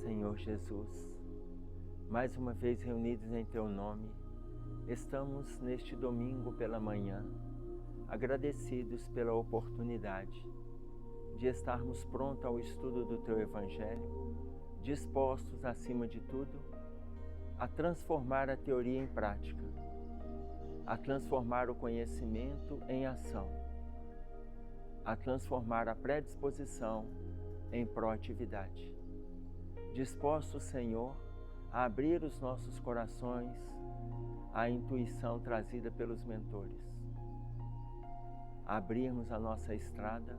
Senhor Jesus, mais uma vez reunidos em Teu nome, estamos neste domingo pela manhã, agradecidos pela oportunidade de estarmos prontos ao estudo do Teu Evangelho, dispostos, acima de tudo, a transformar a teoria em prática, a transformar o conhecimento em ação, a transformar a predisposição em proatividade. Dispostos, Senhor, a abrir os nossos corações à intuição trazida pelos mentores, a abrirmos a nossa estrada,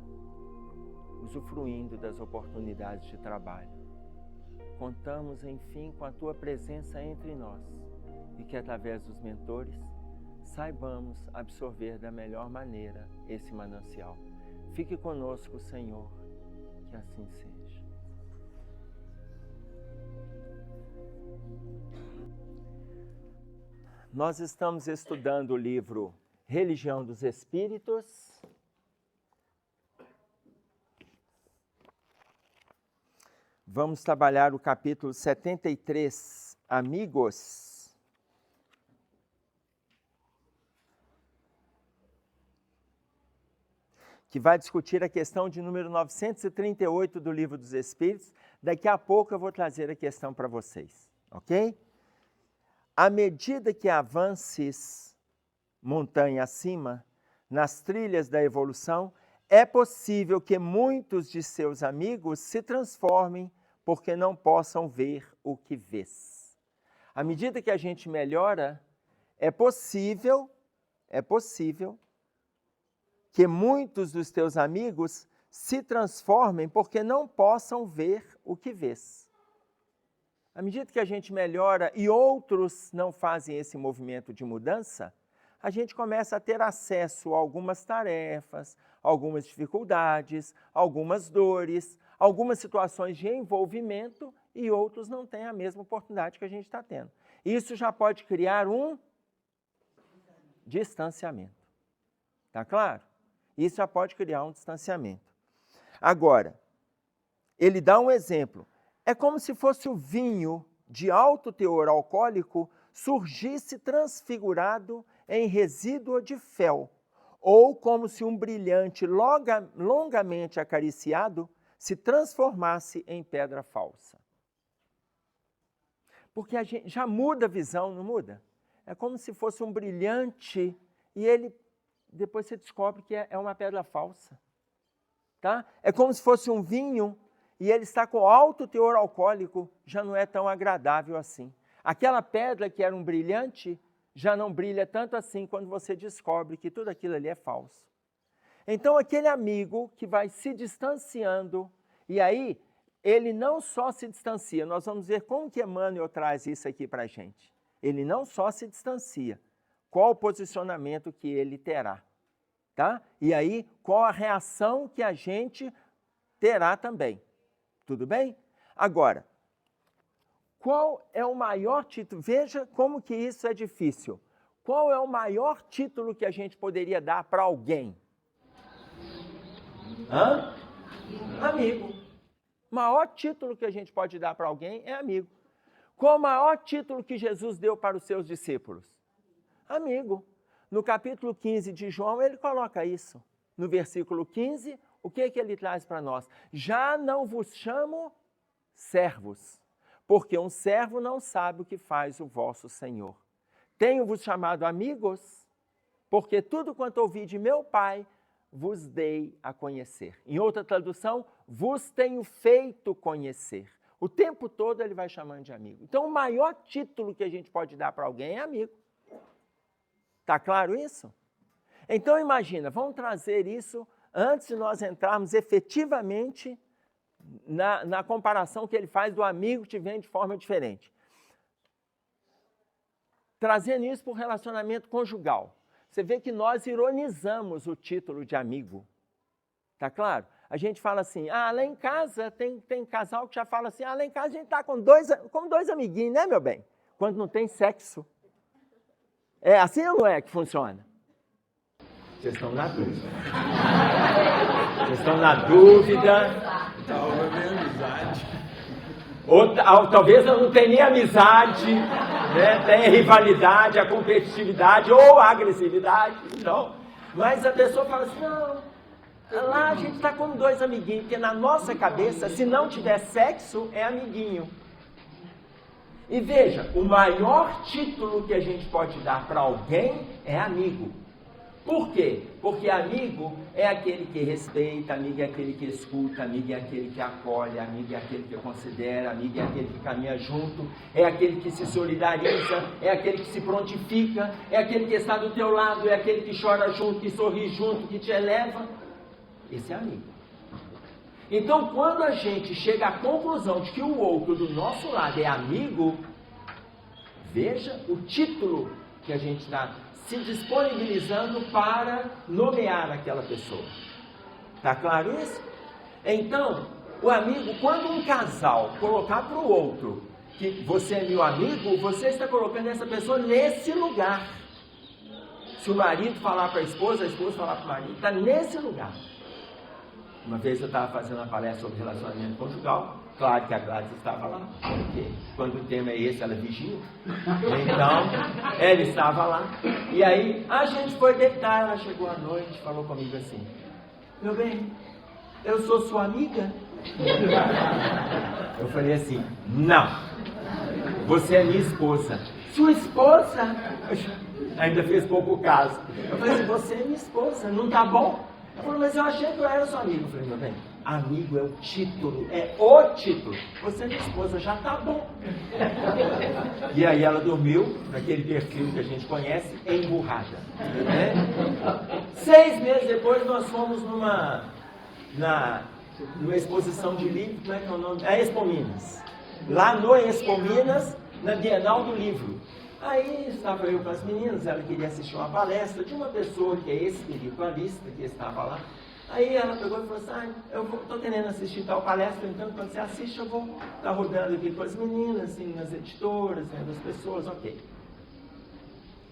usufruindo das oportunidades de trabalho. Contamos, enfim, com a Tua presença entre nós e que, através dos mentores, saibamos absorver da melhor maneira esse manancial. Fique conosco, Senhor, que assim seja. Nós estamos estudando o livro Religião dos Espíritos. Vamos trabalhar o capítulo 73, Amigos. Que vai discutir a questão de número 938 do Livro dos Espíritos. Daqui a pouco eu vou trazer a questão para vocês, ok? À medida que avances montanha acima, nas trilhas da evolução, é possível que muitos de seus amigos se transformem porque não possam ver o que vês. À medida que a gente melhora, é possível que muitos dos teus amigos se transformem porque não possam ver o que vês. À medida que a gente melhora e outros não fazem esse movimento de mudança, a gente começa a ter acesso a algumas tarefas, algumas dificuldades, algumas dores, algumas situações de envolvimento e outros não têm a mesma oportunidade que a gente está tendo. Isso já pode criar um distanciamento. Tá claro? Isso já pode criar um distanciamento. Agora, ele dá um exemplo. É como se fosse o vinho de alto teor alcoólico surgisse transfigurado em resíduo de fel, ou como se um brilhante longamente acariciado se transformasse em pedra falsa. Porque a gente já muda a visão, não muda? É como se fosse um brilhante e ele depois você descobre que é uma pedra falsa. Tá? É como se fosse um vinho e ele está com alto teor alcoólico, já não é tão agradável assim. Aquela pedra que era um brilhante já não brilha tanto assim quando você descobre que tudo aquilo ali é falso. Então aquele amigo que vai se distanciando, e aí ele não só se distancia, nós vamos ver como que Emmanuel traz isso aqui para a gente. Ele não só se distancia, qual o posicionamento que ele terá, tá? E aí, qual a reação que a gente terá também, tudo bem? Agora, qual é o maior título? Veja como que isso é difícil. Qual é o maior título que a gente poderia dar para alguém? Amigo. O maior título que a gente pode dar para alguém é amigo. Qual o maior título que Jesus deu para os seus discípulos? Amigo. No capítulo 15 de João, ele coloca isso. No versículo 15, o que ele traz para nós? Já não vos chamo servos, porque um servo não sabe o que faz o vosso Senhor. Tenho-vos chamado amigos, porque tudo quanto ouvi de meu Pai, vos dei a conhecer. Em outra tradução, vos tenho feito conhecer. O tempo todo ele vai chamando de amigo. Então, o maior título que a gente pode dar para alguém é amigo. Está claro isso? Então, imagina, vamos trazer isso antes de nós entrarmos efetivamente na comparação que ele faz do amigo que vem de forma diferente. Trazendo isso para o relacionamento conjugal. Você vê que nós ironizamos o título de amigo. Está claro? A gente fala assim, lá em casa tem casal que já fala assim, lá em casa a gente está com dois amiguinhos, né, meu bem? Quando não tem sexo. É assim ou não é que funciona? Vocês estão na dúvida. Vocês estão na dúvida. Aula de amizade. Ou talvez eu não tenha nem amizade, né? Tem rivalidade, a competitividade ou a agressividade. Então, mas a pessoa fala assim, não, lá a gente está como dois amiguinhos, porque na nossa cabeça, se não tiver sexo, é amiguinho. E veja, o maior título que a gente pode dar para alguém é amigo. Por quê? Porque amigo é aquele que respeita, amigo é aquele que escuta, amigo é aquele que acolhe, amigo é aquele que considera, amigo é aquele que caminha junto, é aquele que se solidariza, é aquele que se prontifica, é aquele que está do teu lado, é aquele que chora junto, que sorri junto, que te eleva. Esse é amigo. Então, quando a gente chega à conclusão de que o outro do nosso lado é amigo, veja o título que a gente está se disponibilizando para nomear aquela pessoa. Está claro isso? Então, o amigo, quando um casal colocar para o outro que você é meu amigo, você está colocando essa pessoa nesse lugar. Se o marido falar para a esposa falar para o marido, está nesse lugar. Uma vez eu estava fazendo uma palestra sobre relacionamento conjugal, claro que a Gladys estava lá, porque quando o tema é esse, ela vigia. Então, ela estava lá. E aí, a gente foi deitar, ela chegou à noite, falou comigo assim, meu bem, eu sou sua amiga? Eu falei assim, não, você é minha esposa. Sua esposa? Ainda fez pouco caso. Eu falei assim, você é minha esposa, não tá bom? Ela falou, mas eu achei que eu era sua amiga. Eu falei, meu bem, amigo é o título, é o título. Você é minha esposa, já tá bom. E aí ela dormiu, naquele perfil que a gente conhece, emburrada. Né? 6 meses depois nós fomos numa exposição de livro, como é que é o nome? É Expo Minas. Lá no Expo Minas, na Bienal do Livro. Aí estava eu com as meninas, ela queria assistir uma palestra de uma pessoa que é espiritualista, que estava lá. Aí ela pegou e falou assim, eu estou querendo assistir tal palestra, então quando você assiste eu vou estar rodando aqui com as meninas, assim, nas editoras, vendo as pessoas, ok.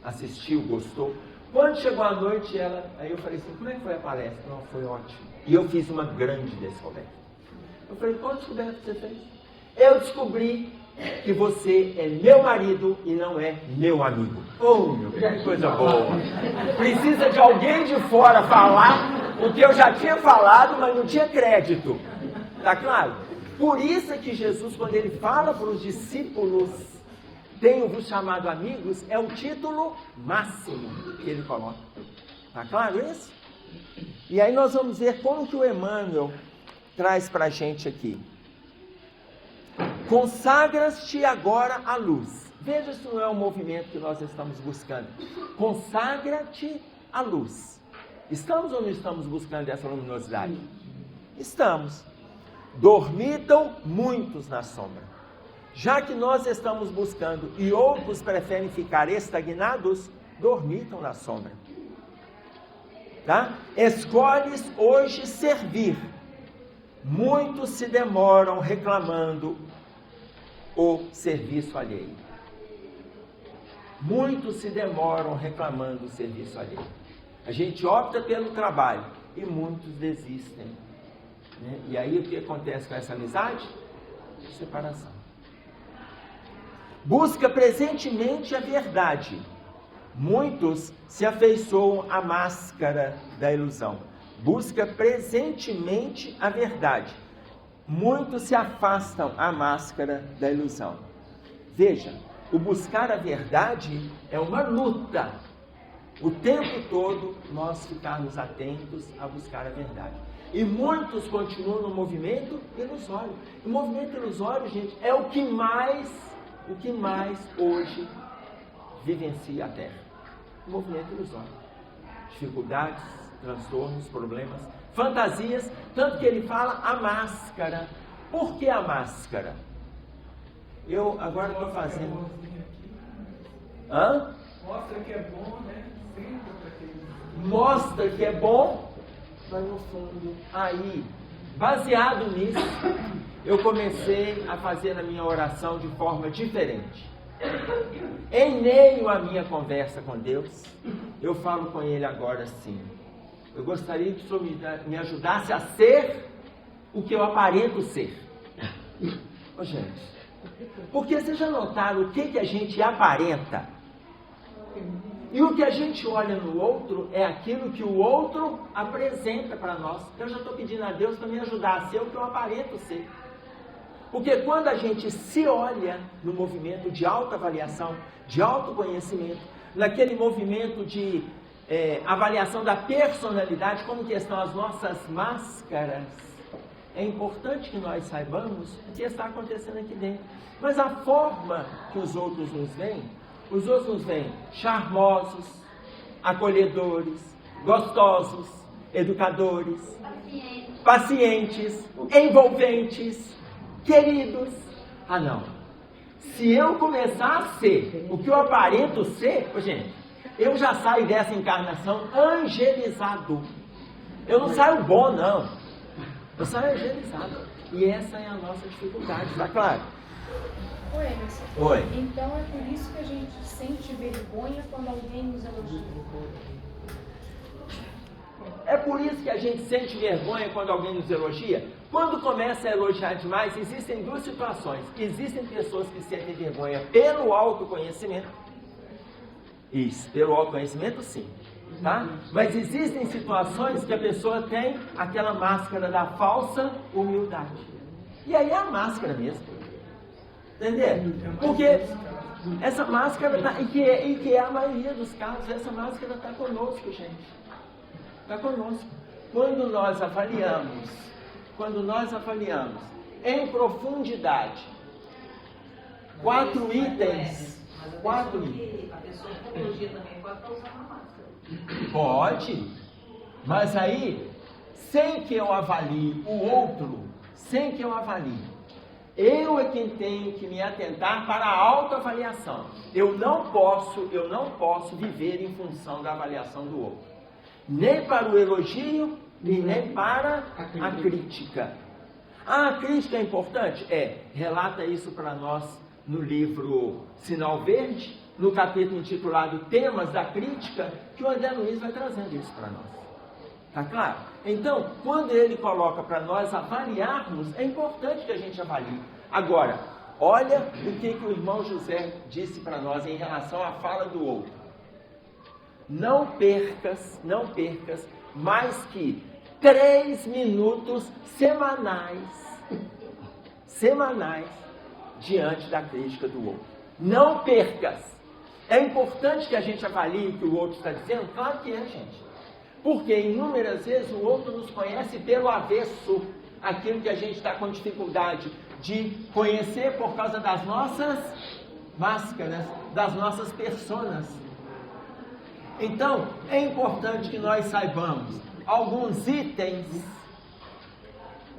Assistiu, gostou. Quando chegou a noite, aí eu falei assim, como é que foi a palestra? Não, foi ótimo. E eu fiz uma grande descoberta. Eu falei, qual descoberta você fez? Eu descobri que você é meu marido e não é meu amigo. Oh, meu Deus, que coisa boa. Precisa de alguém de fora falar o que eu já tinha falado, mas não tinha crédito. Tá claro? Por isso é que Jesus, quando ele fala para os discípulos, tenho-vos chamado amigos, é o título máximo que ele coloca. Tá claro isso? E aí nós vamos ver como que o Emmanuel traz para a gente aqui. Consagras-te agora à luz. Veja se não é um movimento que nós estamos buscando. Consagra-te à luz. Estamos ou não estamos buscando essa luminosidade? Estamos. Dormitam muitos na sombra. Já que nós estamos buscando e outros preferem ficar estagnados, dormitam na sombra. Tá? Escolhes hoje servir. Muitos se demoram reclamando o serviço alheio. Muitos se demoram reclamando o serviço alheio. A gente opta pelo trabalho e muitos desistem. Né? E aí o que acontece com essa amizade? Separação. Busca presentemente a verdade. Muitos se afeiçoam à máscara da ilusão. Busca presentemente a verdade. Muitos se afastam à máscara da ilusão. Veja, o buscar a verdade é uma luta. O tempo todo nós ficarmos atentos a buscar a verdade. E muitos continuam no movimento ilusório. O movimento ilusório, gente, é o que mais hoje vivencia a Terra. O movimento ilusório. Dificuldades, transtornos, problemas, fantasias, tanto que ele fala a máscara. Por que a máscara? Eu agora estou fazendo... Hã? Mostra que é bom, né? Mostra que é bom, mas no fundo, aí, baseado nisso, eu comecei a fazer a minha oração de forma diferente. Em meio à minha conversa com Deus, eu falo com Ele agora assim: eu gostaria que o Senhor me ajudasse a ser o que eu aparento ser. Ô, gente, porque vocês já notaram o que a gente aparenta? E o que a gente olha no outro é aquilo que o outro apresenta para nós. Eu já estou pedindo a Deus para me ajudar a ser o que eu aparento ser. Porque quando a gente se olha no movimento de autoavaliação, de autoconhecimento, naquele movimento de avaliação da personalidade, como que estão as nossas máscaras, é importante que nós saibamos o que está acontecendo aqui dentro. Mas a forma que os outros nos veem charmosos, acolhedores, gostosos, educadores, pacientes, envolventes, queridos. Ah, não. Se eu começar a ser o que eu aparento ser, gente, eu já saio dessa encarnação angelizado. Eu não saio bom, não. Eu saio angelizado. E essa é a nossa dificuldade, tá claro? Oi, Emerson. Oi. Então é por isso que a gente sente vergonha quando alguém nos elogia. É por isso que a gente sente vergonha quando alguém nos elogia. Quando começa a elogiar demais, existem duas situações. Existem pessoas que sentem vergonha pelo autoconhecimento. Isso, pelo autoconhecimento sim. Tá? Mas existem situações que a pessoa tem aquela máscara da falsa humildade. E aí é a máscara mesmo. Entendeu? Porque essa máscara, e que é a maioria dos casos, essa máscara está conosco, gente. Está conosco. Quando nós avaliamos em profundidade 4 itens. A pessoa que elogia também pode estar usando a máscara. Pode, mas aí, sem que eu avalie o outro, eu é quem tenho que me atentar para a autoavaliação. Eu não posso viver em função da avaliação do outro. Nem para o elogio e nem para a crítica. A crítica é importante? Relata isso para nós no livro Sinal Verde, no capítulo intitulado Temas da Crítica, que o André Luiz vai trazendo isso para nós. Tá claro? Então, quando ele coloca para nós avaliarmos, é importante que a gente avalie. Agora, olha o que o irmão José disse para nós em relação à fala do outro. Não percas mais que 3 minutos semanais diante da crítica do outro. Não percas. É importante que a gente avalie o que o outro está dizendo? Claro que é, gente. Porque inúmeras vezes o outro nos conhece pelo avesso, aquilo que a gente está com dificuldade de conhecer por causa das nossas máscaras, das nossas personas. Então, é importante que nós saibamos alguns itens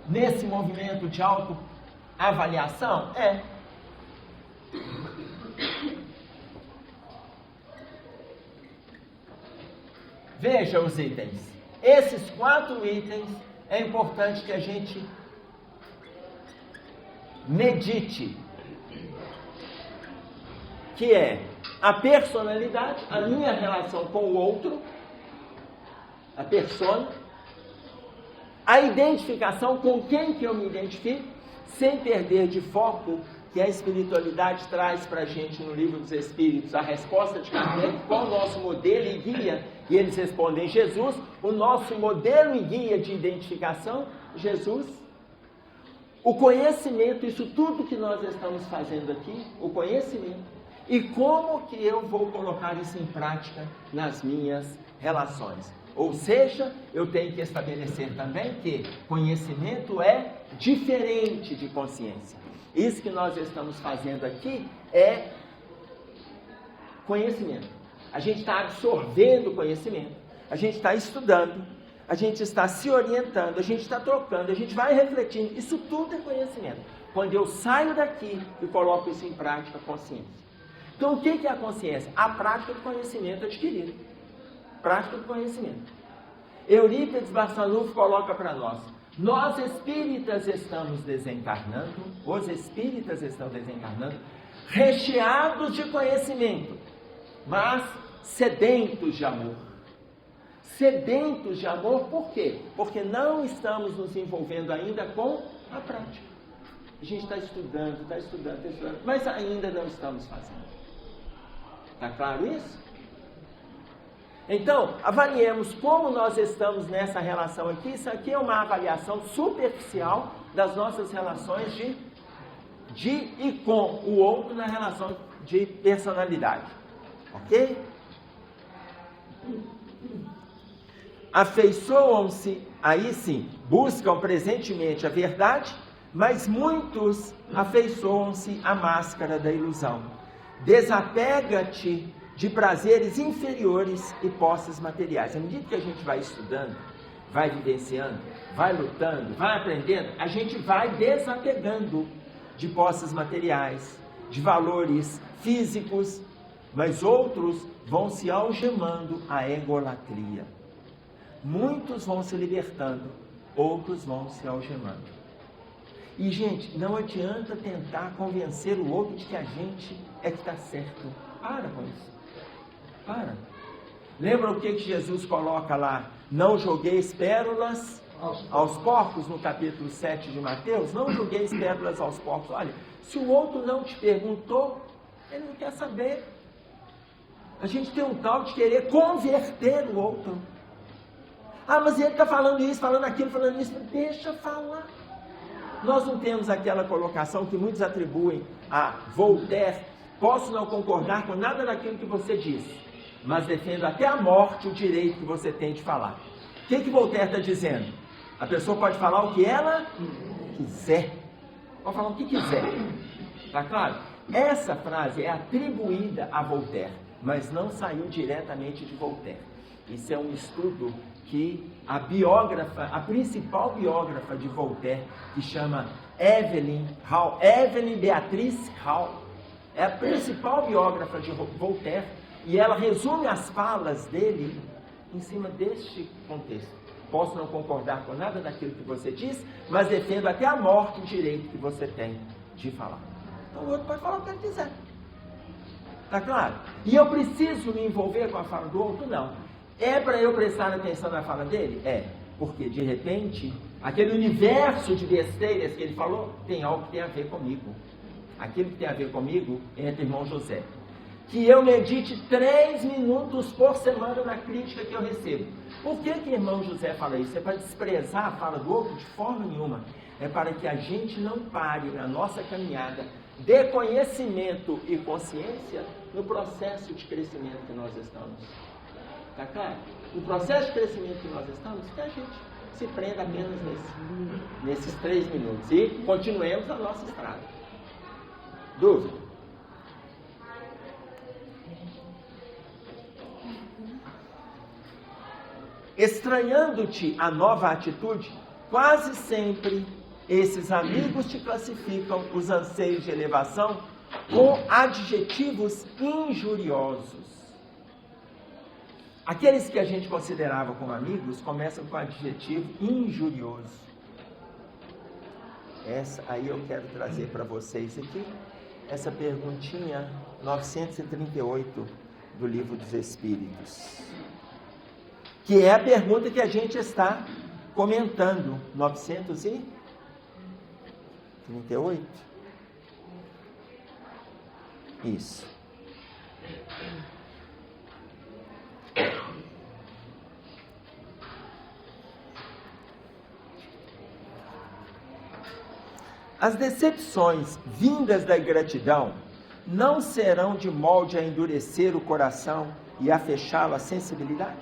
nesse movimento de autoavaliação. Veja os itens. Esses 4 itens é importante que a gente medite. Que é a personalidade, a minha relação com o outro, a persona, a identificação com quem que eu me identifico, sem perder de foco que a espiritualidade traz para a gente no Livro dos Espíritos, a resposta de Kardec, qual o nosso modelo e guia, e eles respondem Jesus, o nosso modelo e guia de identificação, Jesus, o conhecimento, isso tudo que nós estamos fazendo aqui, o conhecimento, e como que eu vou colocar isso em prática nas minhas relações. Ou seja, eu tenho que estabelecer também que conhecimento é diferente de consciência. Isso que nós estamos fazendo aqui é conhecimento. A gente está absorvendo conhecimento, a gente está estudando, a gente está se orientando, a gente está trocando, a gente vai refletindo. Isso tudo é conhecimento. Quando eu saio daqui e coloco isso em prática, consciência. Então, o que é a consciência? A prática do conhecimento adquirido. Prática do conhecimento. Eurípides Barçanufo coloca para nós espíritas estamos desencarnando, os espíritas estão desencarnando, recheados de conhecimento, mas sedentos de amor. Sedentos de amor, por quê? Porque não estamos nos envolvendo ainda com a prática. A gente está estudando, mas ainda não estamos fazendo. Está claro isso? Então, avaliemos como nós estamos nessa relação aqui. Isso aqui é uma avaliação superficial das nossas relações de e com o outro na relação de personalidade. Ok? Afeiçoam-se, aí sim, buscam presentemente a verdade, mas muitos afeiçoam-se à máscara da ilusão. Desapega-te de prazeres inferiores e posses materiais. À medida que a gente vai estudando, vai vivenciando, vai lutando, vai aprendendo, a gente vai desapegando de posses materiais, de valores físicos, mas outros vão se algemando à egolatria. Muitos vão se libertando, outros vão se algemando. E, gente, não adianta tentar convencer o outro de que a gente é que está certo. Para com isso. Para. Lembra o que Jesus coloca lá? Não jogueis pérolas aos porcos, no capítulo 7 de Mateus? Não jogueis pérolas aos porcos. Olha, se o outro não te perguntou, ele não quer saber. A gente tem um tal de querer converter o outro. Ah, mas ele está falando isso, falando aquilo, falando isso. Deixa falar. Nós não temos aquela colocação que muitos atribuem a Voltaire: posso não concordar com nada daquilo que você disse, mas defendo até a morte o direito que você tem de falar. O que Voltaire está dizendo? A pessoa pode falar o que ela quiser. Pode falar o que quiser. Está claro? Essa frase é atribuída a Voltaire, mas não saiu diretamente de Voltaire. Isso é um estudo que a biógrafa, a principal biógrafa de Voltaire, que chama Evelyn Beatrice Hall, é a principal biógrafa de Voltaire, e ela resume as falas dele em cima deste contexto. Posso não concordar com nada daquilo que você diz, mas defendo até a morte o direito que você tem de falar. Então o outro pode falar o que ele quiser. Está claro? E eu preciso me envolver com a fala do outro? Não. É para eu prestar atenção na fala dele? É. Porque, de repente, aquele universo de besteiras que ele falou tem algo que tem a ver comigo. Aquilo que tem a ver comigo é entre irmão José. Que eu medite 3 minutos por semana na crítica que eu recebo. Por que irmão José fala isso? É para desprezar a fala do outro? De forma nenhuma. É para que a gente não pare na nossa caminhada de conhecimento e consciência no processo de crescimento que nós estamos. Está claro? No processo de crescimento que nós estamos, que a gente se prenda apenas nesses 3 minutos e continuemos a nossa estrada. Dúvida? Estranhando-te a nova atitude, quase sempre esses amigos te classificam os anseios de elevação com adjetivos injuriosos. Aqueles que a gente considerava como amigos começam com adjetivo injurioso. Aí eu quero trazer para vocês aqui essa perguntinha 938 do Livro dos Espíritos, que é a pergunta que a gente está comentando. 938? Isso. As decepções vindas da ingratidão não serão de molde a endurecer o coração e a fechá-lo à sensibilidade?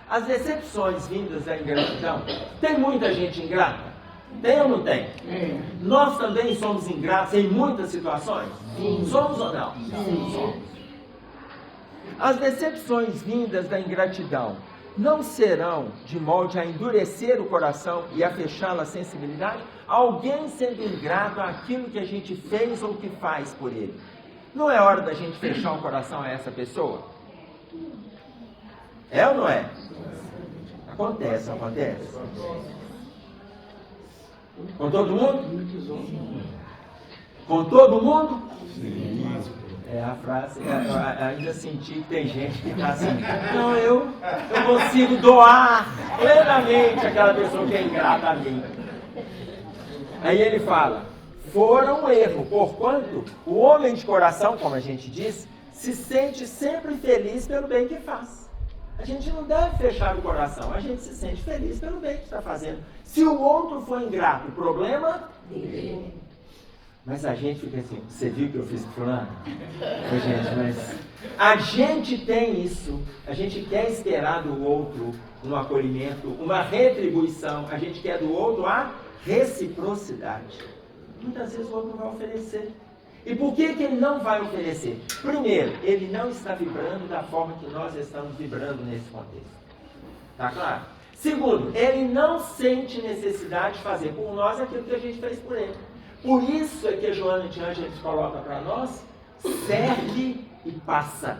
As decepções vindas da ingratidão, tem muita gente ingrata? Tem ou não tem? Nós também somos ingratos em muitas situações? Sim. Somos ou não? Sim. Somos. As decepções vindas da ingratidão não serão de molde a endurecer o coração e a fechá-lo à sensibilidade? Alguém sendo ingrato àquilo que a gente fez ou que faz por ele, não é hora da gente fechar o coração a essa pessoa? É ou não é? Acontece. Com todo mundo? Com todo mundo? Sim. É a frase, ainda senti que tem gente que está assim, não, eu consigo doar plenamente aquela pessoa que é ingrata a mim. Aí ele fala, fora um erro, porquanto o homem de coração, como a gente diz, se sente sempre feliz pelo bem que faz. A gente não deve fechar o coração, a gente se sente feliz pelo bem que está fazendo. Se o outro for ingrato, o problema dele. Mas a gente fica assim, você viu o que eu fiz com fulano? Gente, mas a gente tem isso, a gente quer esperar do outro um acolhimento, uma retribuição, a gente quer do outro a reciprocidade. Muitas vezes o outro não vai oferecer. E por que ele não vai oferecer? Primeiro, ele não está vibrando da forma que nós estamos vibrando nesse contexto. Tá claro? Segundo, ele não sente necessidade de fazer por nós aquilo que a gente fez por ele. Por isso é que a Joana de Ângeles coloca para nós, serve e passa.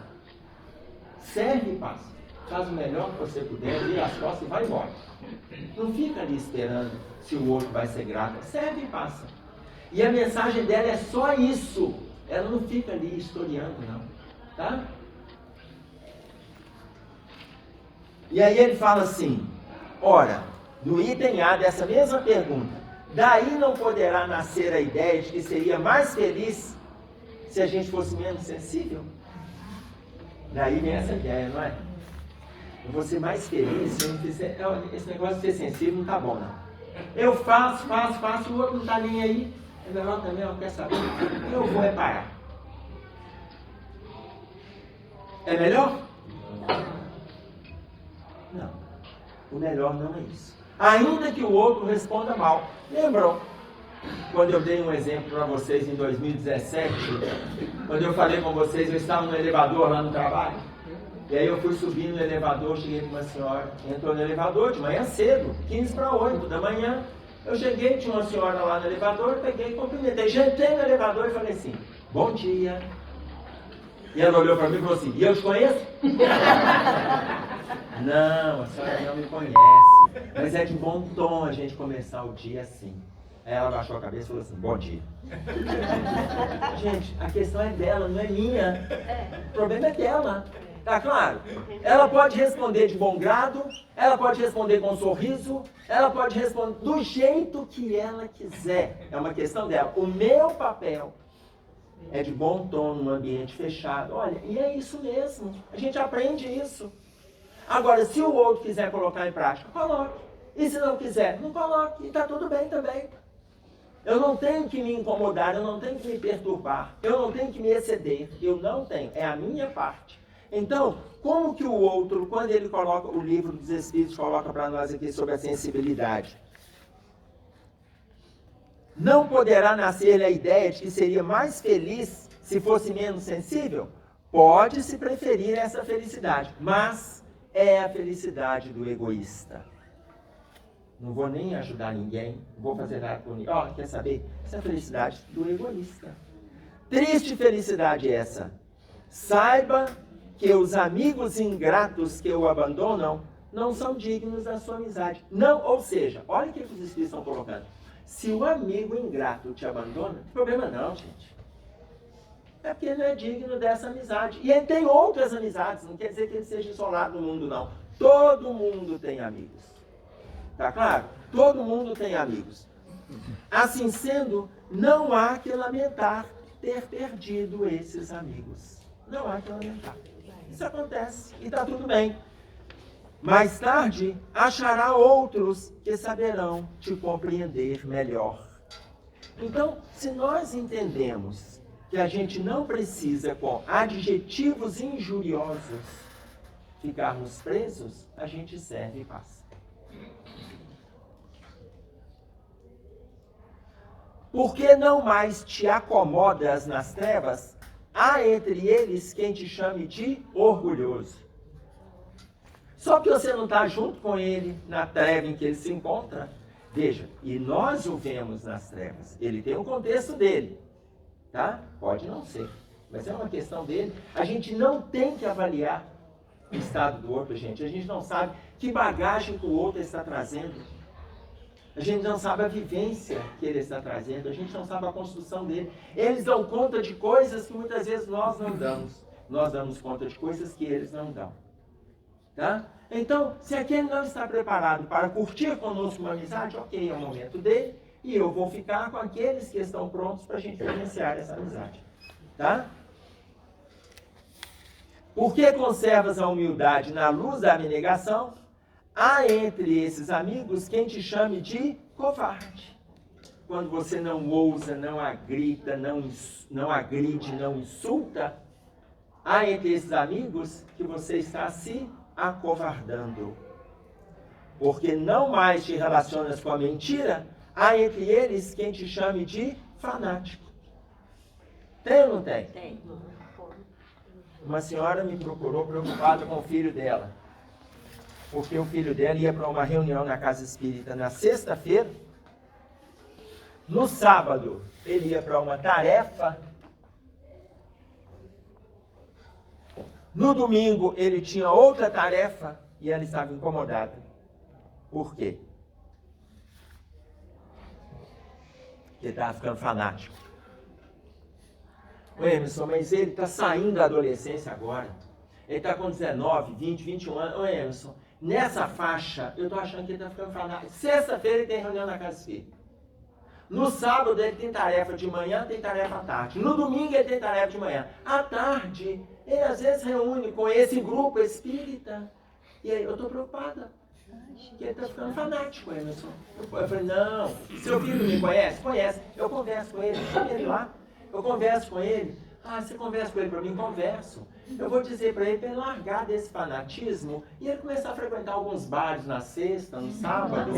Serve e passa. Faz o melhor que você puder, vira as costas e vai embora. Não fica ali esperando se o outro vai ser grato. Serve e passa. E a mensagem dela é só isso. Ela não fica ali historiando, não. Tá? E aí ele fala assim, ora, no item A dessa mesma pergunta, daí não poderá nascer a ideia de que seria mais feliz se a gente fosse menos sensível? Daí vem essa ideia, não é? Eu vou ser mais feliz se eu não fizer... Esse negócio de ser sensível não tá bom, não. Eu faço, o outro não tá nem aí. É melhor também, eu quero saber. Eu vou reparar. É melhor? Não. O melhor não é isso. Ainda que o outro responda mal. Lembram? Quando eu dei um exemplo para vocês em 2017, quando eu falei com vocês, eu estava no elevador lá no trabalho. E aí eu fui subir no elevador, cheguei com uma senhora, entrou no elevador de manhã cedo, 7:45 da manhã. Eu cheguei, tinha uma senhora lá no elevador, peguei e cumprimentei. Já entrei no elevador e falei assim, bom dia. E ela olhou para mim e falou assim, e eu te conheço? Não, a senhora não me conhece. Mas é de bom tom a gente começar o dia assim. Aí ela baixou a cabeça e falou assim, bom dia. Gente, a questão é dela, não é minha. O problema é dela. Tá claro? Ela pode responder de bom grado, ela pode responder com um sorriso, ela pode responder do jeito que ela quiser. É uma questão dela. O meu papel é de bom tom num ambiente fechado. Olha, e é isso mesmo. A gente aprende isso. Agora, se o outro quiser colocar em prática, coloque. E se não quiser, não coloque. E está tudo bem também. Eu não tenho que me incomodar, eu não tenho que me perturbar, eu não tenho que me exceder. Eu não tenho. É a minha parte. Então, como que o outro, quando ele coloca, o livro dos Espíritos coloca para nós aqui sobre a sensibilidade, não poderá nascer a ideia de que seria mais feliz se fosse menos sensível? Pode-se preferir essa felicidade, mas é a felicidade do egoísta. Não vou nem ajudar ninguém, não vou fazer nada por ninguém. Quer saber? Essa é a felicidade do egoísta. Triste felicidade essa. Saiba que os amigos ingratos que o abandonam não são dignos da sua amizade. Não, ou seja, olha o que os Espíritos estão colocando. Se o amigo ingrato te abandona, não tem problema não, gente. É porque ele não é digno dessa amizade. E ele tem outras amizades, não quer dizer que ele seja isolado no mundo, não. Todo mundo tem amigos. Tá claro? Todo mundo tem amigos. Assim sendo, não há que lamentar ter perdido esses amigos. Não há que lamentar. Isso acontece e está tudo bem. Mais tarde, achará outros que saberão te compreender melhor. Então, se nós entendemos que a gente não precisa, com adjetivos injuriosos, ficarmos presos, a gente serve e passa. Por que não mais te acomodas nas trevas? Há entre eles quem te chame de orgulhoso. Só que você não está junto com ele na treva em que ele se encontra. Veja, e nós o vemos nas trevas. Ele tem um contexto dele. Tá? Pode não ser. Mas é uma questão dele. A gente não tem que avaliar o estado do outro, gente. A gente não sabe que bagagem que o outro está trazendo. A gente não sabe a vivência que ele está trazendo, a gente não sabe a construção dele. Eles dão conta de coisas que muitas vezes nós não damos. Nós damos conta de coisas que eles não dão. Tá? Então, se aquele não está preparado para curtir conosco uma amizade, ok, é o momento dele. e eu vou ficar com aqueles que estão prontos para a gente vivenciar essa amizade. Tá? Porque conservas a humildade na luz da abnegação, há entre esses amigos quem te chame de covarde. Quando você não ousa, não agrida, não agride, não insulta, há entre esses amigos que você está se acovardando. Porque não mais te relacionas com a mentira, há entre eles quem te chame de fanático. Tem ou não tem? Tem. Uma senhora me procurou preocupada com o filho dela. Porque o filho dela ia para uma reunião na casa espírita na sexta-feira. No sábado, ele ia para uma tarefa. No domingo, ele tinha outra tarefa e ela estava incomodada. Por quê? Porque estava ficando fanático. Ô Emerson, mas ele está saindo da adolescência agora. Ele está com 19, 20, 21 anos. Ô Emerson, nessa faixa, eu estou achando que ele está ficando fanático. Sexta-feira ele tem reunião na casa espírita. No sábado ele tem tarefa de manhã, tem tarefa à tarde. No domingo ele tem tarefa de manhã. À tarde, ele às vezes reúne com esse grupo espírita. E aí eu estou preocupada. Que ele está ficando fanático, Emerson. Eu falei, não, seu filho me conhece? Conhece. Eu converso com ele, chama ele lá. Eu converso com ele. Ah, você conversa com ele para mim? Converso. Eu vou dizer para ele largar desse fanatismo e ele começar a frequentar alguns bares na sexta, no sábado,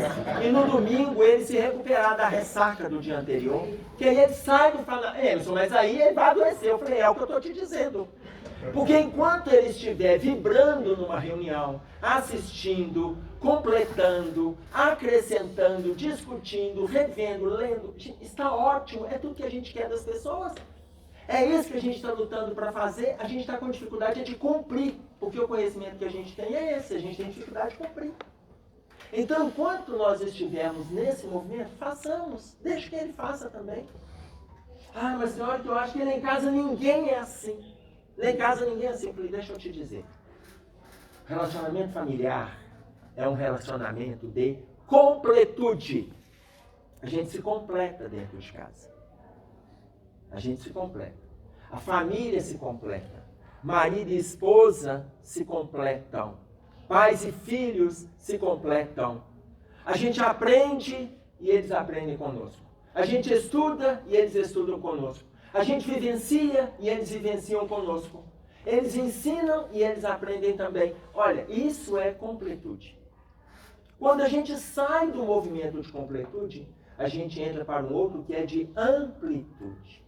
e no domingo ele se recuperar da ressaca do dia anterior, que aí ele sai do fanatismo. Emerson, mas aí ele vai adoecer. Eu falei, é o que eu estou te dizendo. Porque enquanto ele estiver vibrando numa reunião, assistindo, completando, acrescentando, discutindo, revendo, lendo, está ótimo, é tudo que a gente quer das pessoas. É isso que a gente está lutando para fazer, a gente está com dificuldade de cumprir, porque o conhecimento que a gente tem é esse, a gente tem dificuldade de cumprir. Então, enquanto nós estivermos nesse movimento, façamos, deixe que ele faça também. Ah, mas senhora, que eu acho que lá em casa ninguém é assim. Lá em casa ninguém é assim. Eu falei, deixa eu te dizer. Relacionamento familiar é um relacionamento de completude. A gente se completa dentro de casa. A gente se completa. A família se completa. Marido e esposa se completam. Pais e filhos se completam. A gente aprende e eles aprendem conosco. A gente estuda e eles estudam conosco. A gente vivencia e eles vivenciam conosco. Eles ensinam e eles aprendem também. Olha, isso é completude. Quando a gente sai do movimento de completude, a gente entra para um outro que é de amplitude.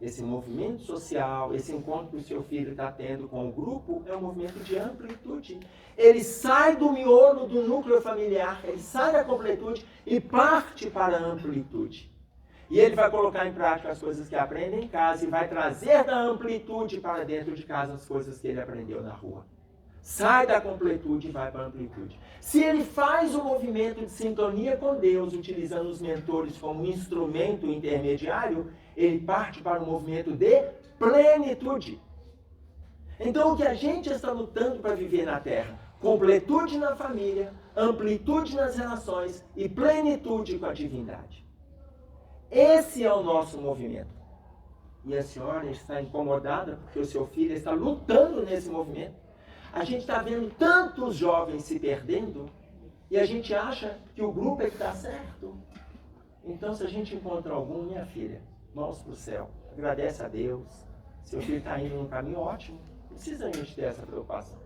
Esse movimento social, esse encontro que o seu filho está tendo com o grupo, é um movimento de amplitude. Ele sai do miolo do núcleo familiar, ele sai da completude e parte para a amplitude. E ele vai colocar em prática as coisas que aprende em casa e vai trazer da amplitude para dentro de casa as coisas que ele aprendeu na rua. Sai da completude e vai para a amplitude. Se ele faz o movimento de sintonia com Deus, utilizando os mentores como instrumento intermediário, ele parte para o movimento de plenitude. Então, o que a gente está lutando para viver na Terra? Completude na família, amplitude nas relações e plenitude com a divindade. Esse é o nosso movimento. E a senhora está incomodada porque o seu filho está lutando nesse movimento. A gente está vendo tantos jovens se perdendo e a gente acha que o grupo é que está certo. Então, se a gente encontra algum, minha filha, mãos para o céu, agradece a Deus. Seu filho está indo num caminho ótimo. Não precisa a gente ter essa preocupação.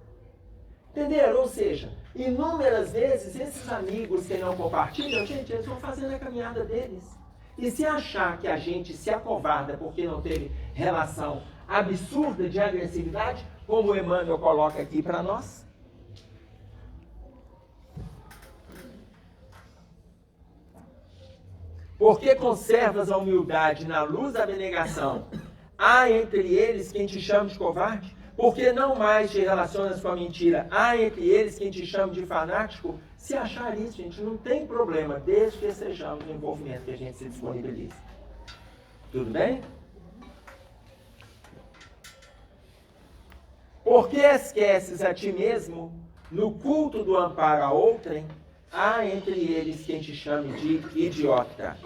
Entenderam? Ou seja, inúmeras vezes esses amigos que não compartilham, gente, eles vão fazendo a caminhada deles. E se achar que a gente se acovarda porque não teve relação absurda de agressividade, como o Emmanuel coloca aqui para nós, porque conservas a humildade na luz da abnegação, há entre eles quem te chama de covarde? Porque não mais te relacionas com a mentira, há entre eles quem te chama de fanático? Se achar isso, gente, não tem problema, desde que sejamos no envolvimento que a gente se disponibiliza. Tudo bem? Porque esqueces a ti mesmo no culto do amparo a outrem, há entre eles quem te chame de idiota.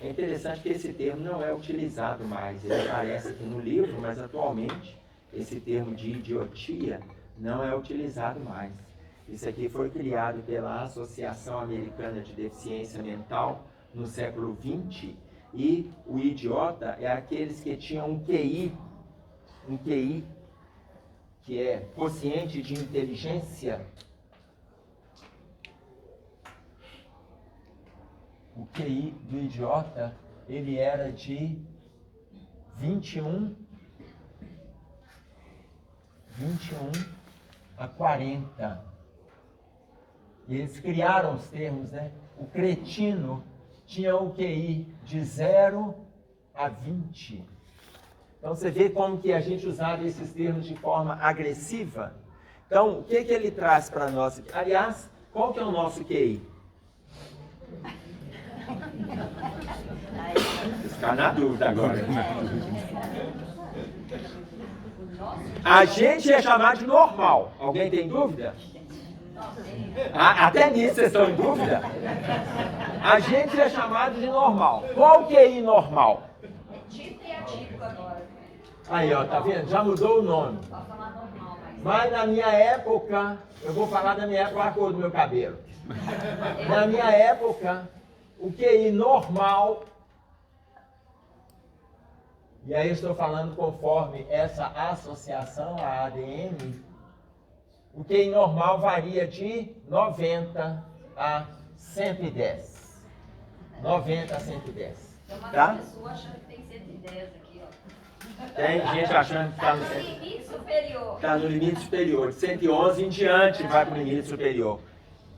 É interessante que esse termo não é utilizado mais. Ele aparece aqui no livro, mas atualmente esse termo de idiotia não é utilizado mais. Isso aqui foi criado pela Associação Americana de Deficiência Mental no século XX, e o idiota é aqueles que tinham um QI, que é quociente de inteligência. O QI do idiota, ele era de 21 a 40. E eles criaram os termos, né? O cretino tinha o QI de 0 a 20. Então você vê como que a gente usava esses termos de forma agressiva. Então, o que ele traz para nós? Aliás, qual que é o nosso QI? Está na dúvida agora. A gente é chamado de normal. Alguém tem dúvida? Até nisso vocês estão em dúvida? A gente é chamado de normal. Qual o QI normal? É tipo e atípico agora. Aí, ó, tá vendo? Já mudou o nome. Pode falar normal, Mas na minha época, eu vou falar da minha época, a cor do meu cabelo. Na minha época, o QI normal, e aí eu estou falando conforme essa associação, a ADM, o QI normal varia de 90 a 110. 90 a 110. Tá? pessoa achando que tem 110 aqui, ó. Tem gente achando que está no limite superior. Está no limite superior. De 111 em diante vai para o limite superior.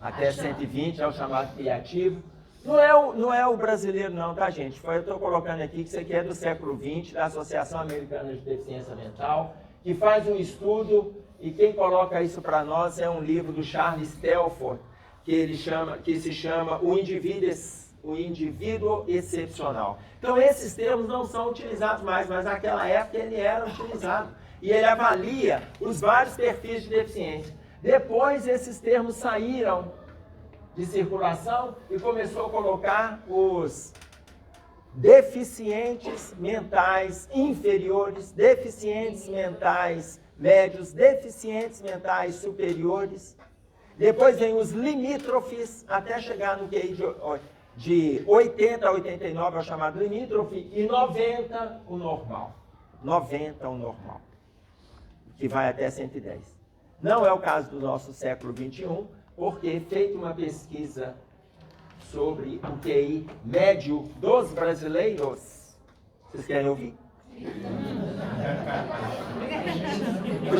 Até 120 é o chamado criativo. Não é o brasileiro não, tá, gente? Eu estou colocando aqui que isso aqui é do século XX, da Associação Americana de Deficiência Mental, que faz um estudo, e quem coloca isso para nós é um livro do Charles Telford, que se chama O Indivíduo Excepcional. Então, esses termos não são utilizados mais, mas naquela época ele era utilizado. E ele avalia os vários perfis de deficiência. Depois, esses termos saíram de circulação e começou a colocar os deficientes mentais inferiores, deficientes mentais médios, deficientes mentais superiores. Depois vem os limítrofes, até chegar no QI de 80 a 89 é o chamado limítrofe, e 90 o normal. 90 o normal, que vai até 110. Não é o caso do nosso século XXI, porque feita uma pesquisa sobre o QI médio dos brasileiros. Vocês querem ouvir?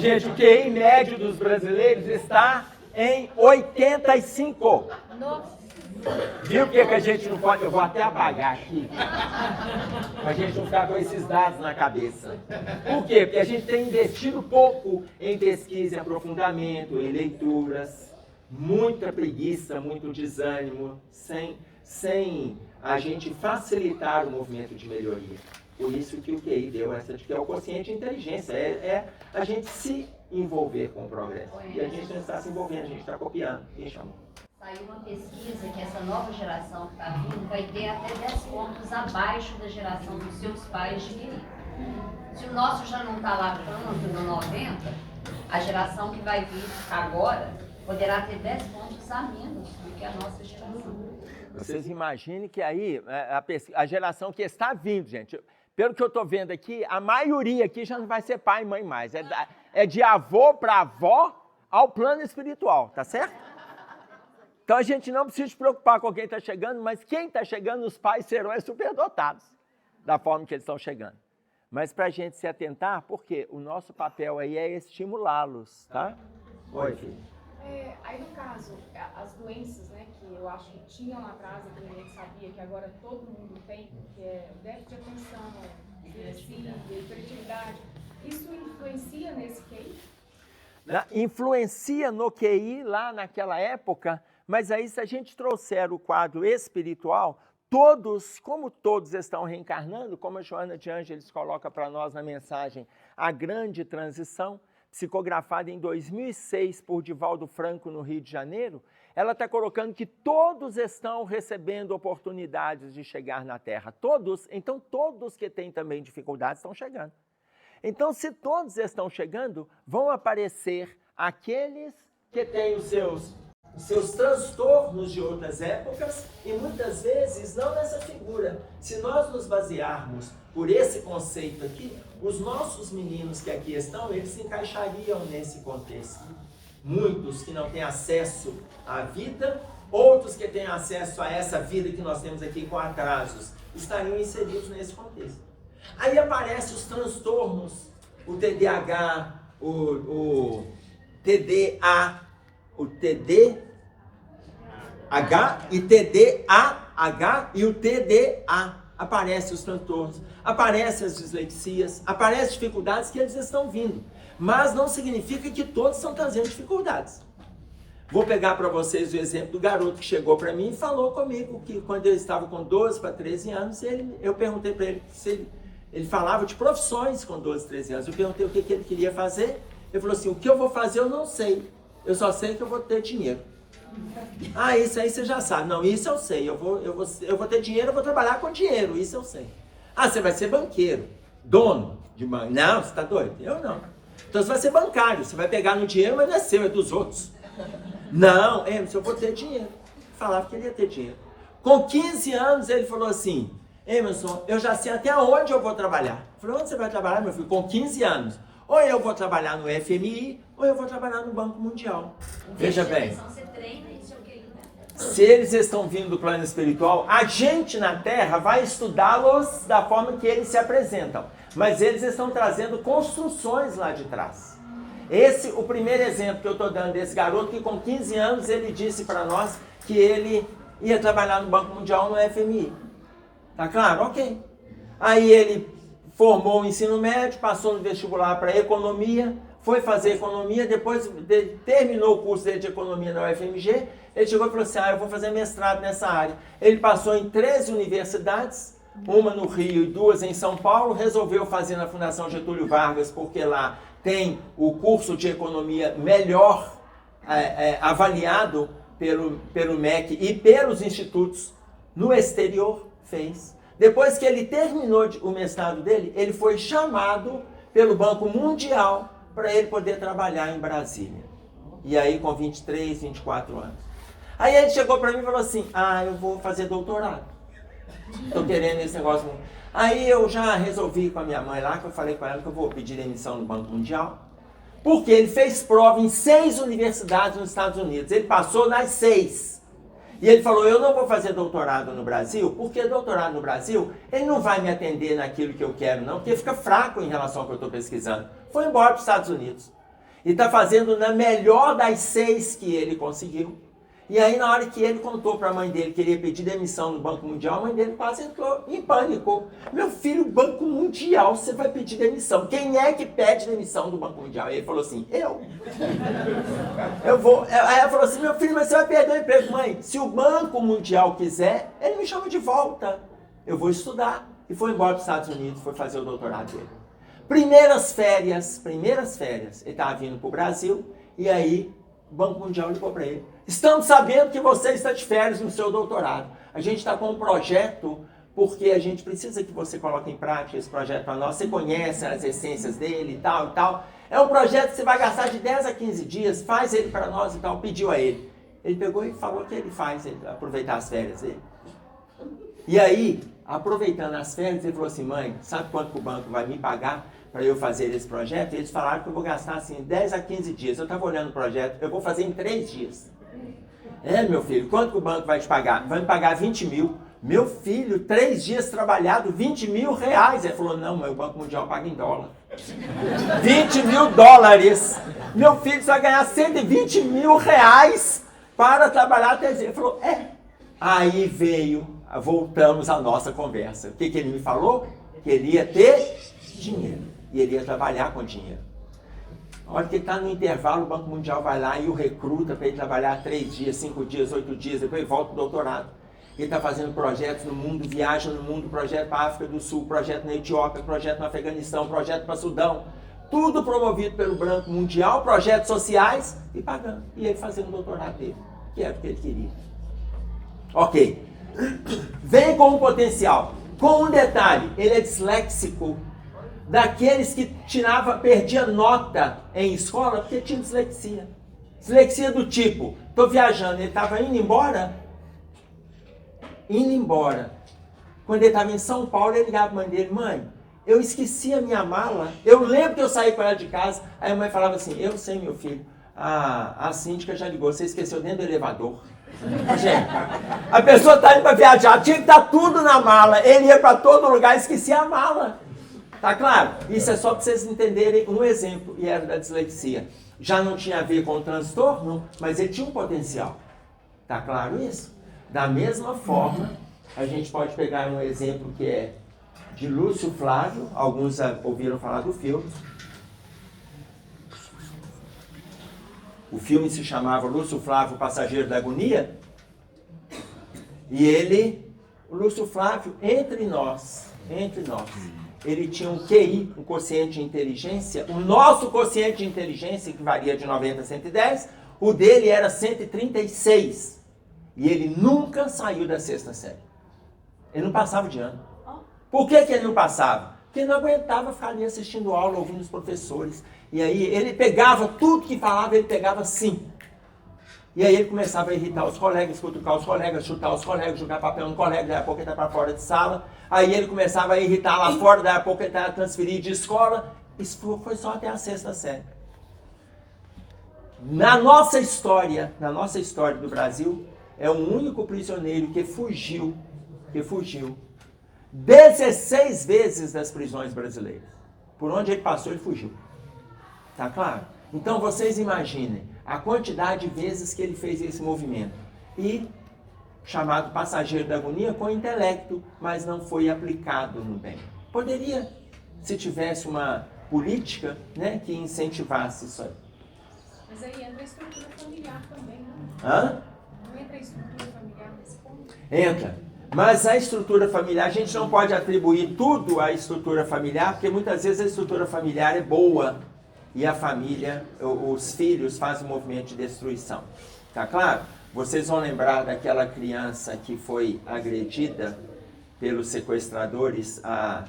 Gente, o QI médio dos brasileiros está em 85. Viu porque que a gente não pode? Eu vou até apagar aqui, para a gente não ficar com esses dados na cabeça. Por quê? Porque a gente tem investido pouco em pesquisa e aprofundamento, em leituras, muita preguiça, muito desânimo, sem a gente facilitar o movimento de melhoria. Por isso que o QI deu essa, que é o quociente de inteligência, é a gente se envolver com o progresso. E a gente não está se envolvendo, a gente está copiando. Quem chamou? Saiu uma pesquisa que essa nova geração que está vindo vai ter até 10 pontos abaixo da geração dos seus pais de QI. Se o nosso já não está lá tanto no 90, a geração que vai vir agora poderá ter 10 pontos a menos do que a nossa geração. Vocês imaginem que aí a geração que está vindo, gente, pelo que eu estou vendo aqui, a maioria aqui já não vai ser pai e mãe mais. É de avô para avó ao plano espiritual, tá certo? Então a gente não precisa se preocupar com quem está chegando, mas quem está chegando, os pais serão superdotados da forma que eles estão chegando. Mas para a gente se atentar, porque o nosso papel aí é estimulá-los, tá? Oi, filho. Aí no caso, as doenças, né, que eu acho que tinham lá atrás, que ninguém sabia, que agora todo mundo tem, que é o déficit de atenção, dislexia, hiperatividade, isso influencia nesse QI? Influencia no QI lá naquela época, mas aí se a gente trouxer o quadro espiritual, como todos estão reencarnando, como a Joana de Ângeles coloca para nós na mensagem, a grande transição, psicografada em 2006 por Divaldo Franco, no Rio de Janeiro, ela está colocando que todos estão recebendo oportunidades de chegar na Terra. Todos, então todos que têm também dificuldades estão chegando. Então, se todos estão chegando, vão aparecer aqueles que têm os seus transtornos de outras épocas e muitas vezes não nessa figura. Se nós nos basearmos por esse conceito aqui, os nossos meninos que aqui estão, eles se encaixariam nesse contexto. Muitos que não têm acesso à vida, outros que têm acesso a essa vida que nós temos aqui com atrasos, estariam inseridos nesse contexto. Aí aparecem os transtornos, o TDAH, o TDA, o TDAH e TDAH e o TDA. Aparecem os transtornos, aparecem as dislexias, aparecem dificuldades que eles estão vindo. Mas não significa que todos estão trazendo dificuldades. Vou pegar para vocês o exemplo do garoto que chegou para mim e falou comigo que quando eu estava com 12 para 13 anos, eu perguntei para ele se ele falava de profissões com 12, 13 anos. Eu perguntei o que ele queria fazer. Ele falou assim, o que eu vou fazer eu não sei. Eu só sei que eu vou ter dinheiro. Ah, isso aí você já sabe. Não, isso eu sei. Eu vou ter dinheiro, eu vou trabalhar com dinheiro. Isso eu sei. Ah, você vai ser banqueiro, dono de banco. Não, você está doido? Eu não. Então você vai ser bancário. Você vai pegar no dinheiro, mas não é seu, é dos outros. Não, Emerson, eu vou ter dinheiro. Falava que ele ia ter dinheiro. Com 15 anos ele falou assim, Emerson, eu já sei até onde eu vou trabalhar. Eu falei, onde você vai trabalhar, meu filho? Com 15 anos. Ou eu vou trabalhar no FMI, ou eu vou trabalhar no Banco Mundial. Veja bem. Se eles estão vindo do plano espiritual, a gente na Terra vai estudá-los da forma que eles se apresentam. Mas eles estão trazendo construções lá de trás. O primeiro exemplo que eu estou dando desse garoto, que com 15 anos ele disse para nós que ele ia trabalhar no Banco Mundial, no FMI. Tá claro? Ok. Aí ele formou o ensino médio, passou no vestibular para economia, foi fazer economia, depois terminou o curso dele de economia na UFMG, ele chegou e falou assim, eu vou fazer mestrado nessa área. Ele passou em 13 universidades, uma no Rio e 2 em São Paulo, resolveu fazer na Fundação Getúlio Vargas, porque lá tem o curso de economia melhor avaliado pelo MEC e pelos institutos no exterior, fez. Depois que ele terminou o mestrado dele, ele foi chamado pelo Banco Mundial para ele poder trabalhar em Brasília. E aí com 23, 24 anos. Aí ele chegou para mim e falou assim, eu vou fazer doutorado. Estou querendo esse negócio. Aí eu já resolvi com a minha mãe lá, que eu falei com ela que eu vou pedir demissão no Banco Mundial. Porque ele fez prova em 6 universidades nos Estados Unidos. Ele passou nas 6. E ele falou, eu não vou fazer doutorado no Brasil, porque doutorado no Brasil, ele não vai me atender naquilo que eu quero não, porque fica fraco em relação ao que eu estou pesquisando. Foi embora para os Estados Unidos. E está fazendo na melhor das 6 que ele conseguiu. E aí na hora que ele contou para a mãe dele que ele ia pedir demissão no Banco Mundial, a mãe dele quase entrou em pânico. Meu filho, Banco Mundial, você vai pedir demissão. Quem é que pede demissão do Banco Mundial? E ele falou assim, eu vou. Aí ela falou assim, meu filho, mas você vai perder o emprego. Mãe, se o Banco Mundial quiser, ele me chama de volta. Eu vou estudar. E foi embora para os Estados Unidos, foi fazer o doutorado dele. Primeiras férias, ele estava vindo para o Brasil, e aí o Banco Mundial ligou para ele. Estamos sabendo que você está de férias no seu doutorado. A gente está com um projeto, porque a gente precisa que você coloque em prática esse projeto para nós. Você conhece as essências dele e tal e tal. É um projeto que você vai gastar de 10 a 15 dias, faz ele para nós e tal. Pediu a ele. Ele pegou e falou que ele faz, ele aproveitar as férias dele. E aí, aproveitando as férias, ele falou assim, mãe, sabe quanto que o banco vai me pagar para eu fazer esse projeto? E eles falaram que eu vou gastar assim 10 a 15 dias. Eu estava olhando o projeto, eu vou fazer em 3 dias. Meu filho, quanto que o banco vai te pagar? Vai me pagar 20 mil. Meu filho, 3 dias trabalhado, 20 mil reais. Ele falou, não, mas o Banco Mundial paga em dólar. 20 mil dólares. Meu filho, você vai ganhar 120 mil reais para trabalhar 3 dias. Ele falou, Aí voltamos à nossa conversa. O que ele me falou? Que ele ia ter dinheiro. E ele ia trabalhar com dinheiro. A hora que ele está no intervalo, o Banco Mundial vai lá e o recruta para ele trabalhar 3 dias, 5 dias, 8 dias, depois ele volta para o doutorado. Ele está fazendo projetos no mundo, viaja no mundo, projeto para a África do Sul, projeto na Etiópia, projeto no Afeganistão, projeto para Sudão. Tudo promovido pelo Banco Mundial, projetos sociais e pagando. E ele fazendo o doutorado dele. que era o que ele queria. Ok. Vem com um potencial. Com um detalhe, ele é disléxico. Daqueles que perdia nota em escola porque tinha dislexia. Dislexia do tipo, estou viajando, ele estava indo embora. Quando ele estava em São Paulo, ele ligava para a mãe dele: mãe, eu esqueci a minha mala, eu lembro que eu saí com ela de casa. Aí a mãe falava assim: eu sei, meu filho, a síndica já ligou, você esqueceu dentro do elevador. Gente, a pessoa está indo para viajar, tinha que estar tudo na mala, ele ia para todo lugar e esquecia a mala. Tá claro? Isso é só para vocês entenderem um exemplo, e era da dislexia. Já não tinha a ver com o transtorno, mas ele tinha um potencial. Tá claro isso? Da mesma forma, a gente pode pegar um exemplo que é de Lúcio Flávio, alguns ouviram falar do filme. O filme se chamava Lúcio Flávio, Passageiro da Agonia. E o Lúcio Flávio, entre nós, ele tinha um QI, um quociente de inteligência. O nosso quociente de inteligência, que varia de 90 a 110, o dele era 136. E ele nunca saiu da 6ª série. Ele não passava de ano. Por que ele não passava? Porque ele não aguentava ficar ali assistindo aula, ouvindo os professores. E aí ele pegava tudo que falava, ele pegava sim. E aí ele começava a irritar os colegas, cutucar os colegas, chutar os colegas, jogar papel no colega, daí a pouco ele estava para fora de sala. Aí ele começava a irritar lá fora, daí a pouco ele estava transferido de escola. Isso foi só até a 6ª série. Na nossa história do Brasil, é o único prisioneiro que fugiu 16 vezes das prisões brasileiras. Por onde ele passou, ele fugiu. Tá claro? Então vocês imaginem a quantidade de vezes que ele fez esse movimento. E chamado passageiro da agonia com intelecto, mas não foi aplicado no bem. Poderia, se tivesse uma política, né, que incentivasse isso aí. Mas aí entra a estrutura familiar também, né? Hã? Não entra a estrutura familiar nesse ponto? Entra. Mas a estrutura familiar, a gente não pode atribuir tudo à estrutura familiar, porque muitas vezes a estrutura familiar é boa e a família, os filhos fazem um movimento de destruição. Tá claro? Vocês vão lembrar daquela criança que foi agredida pelos sequestradores, a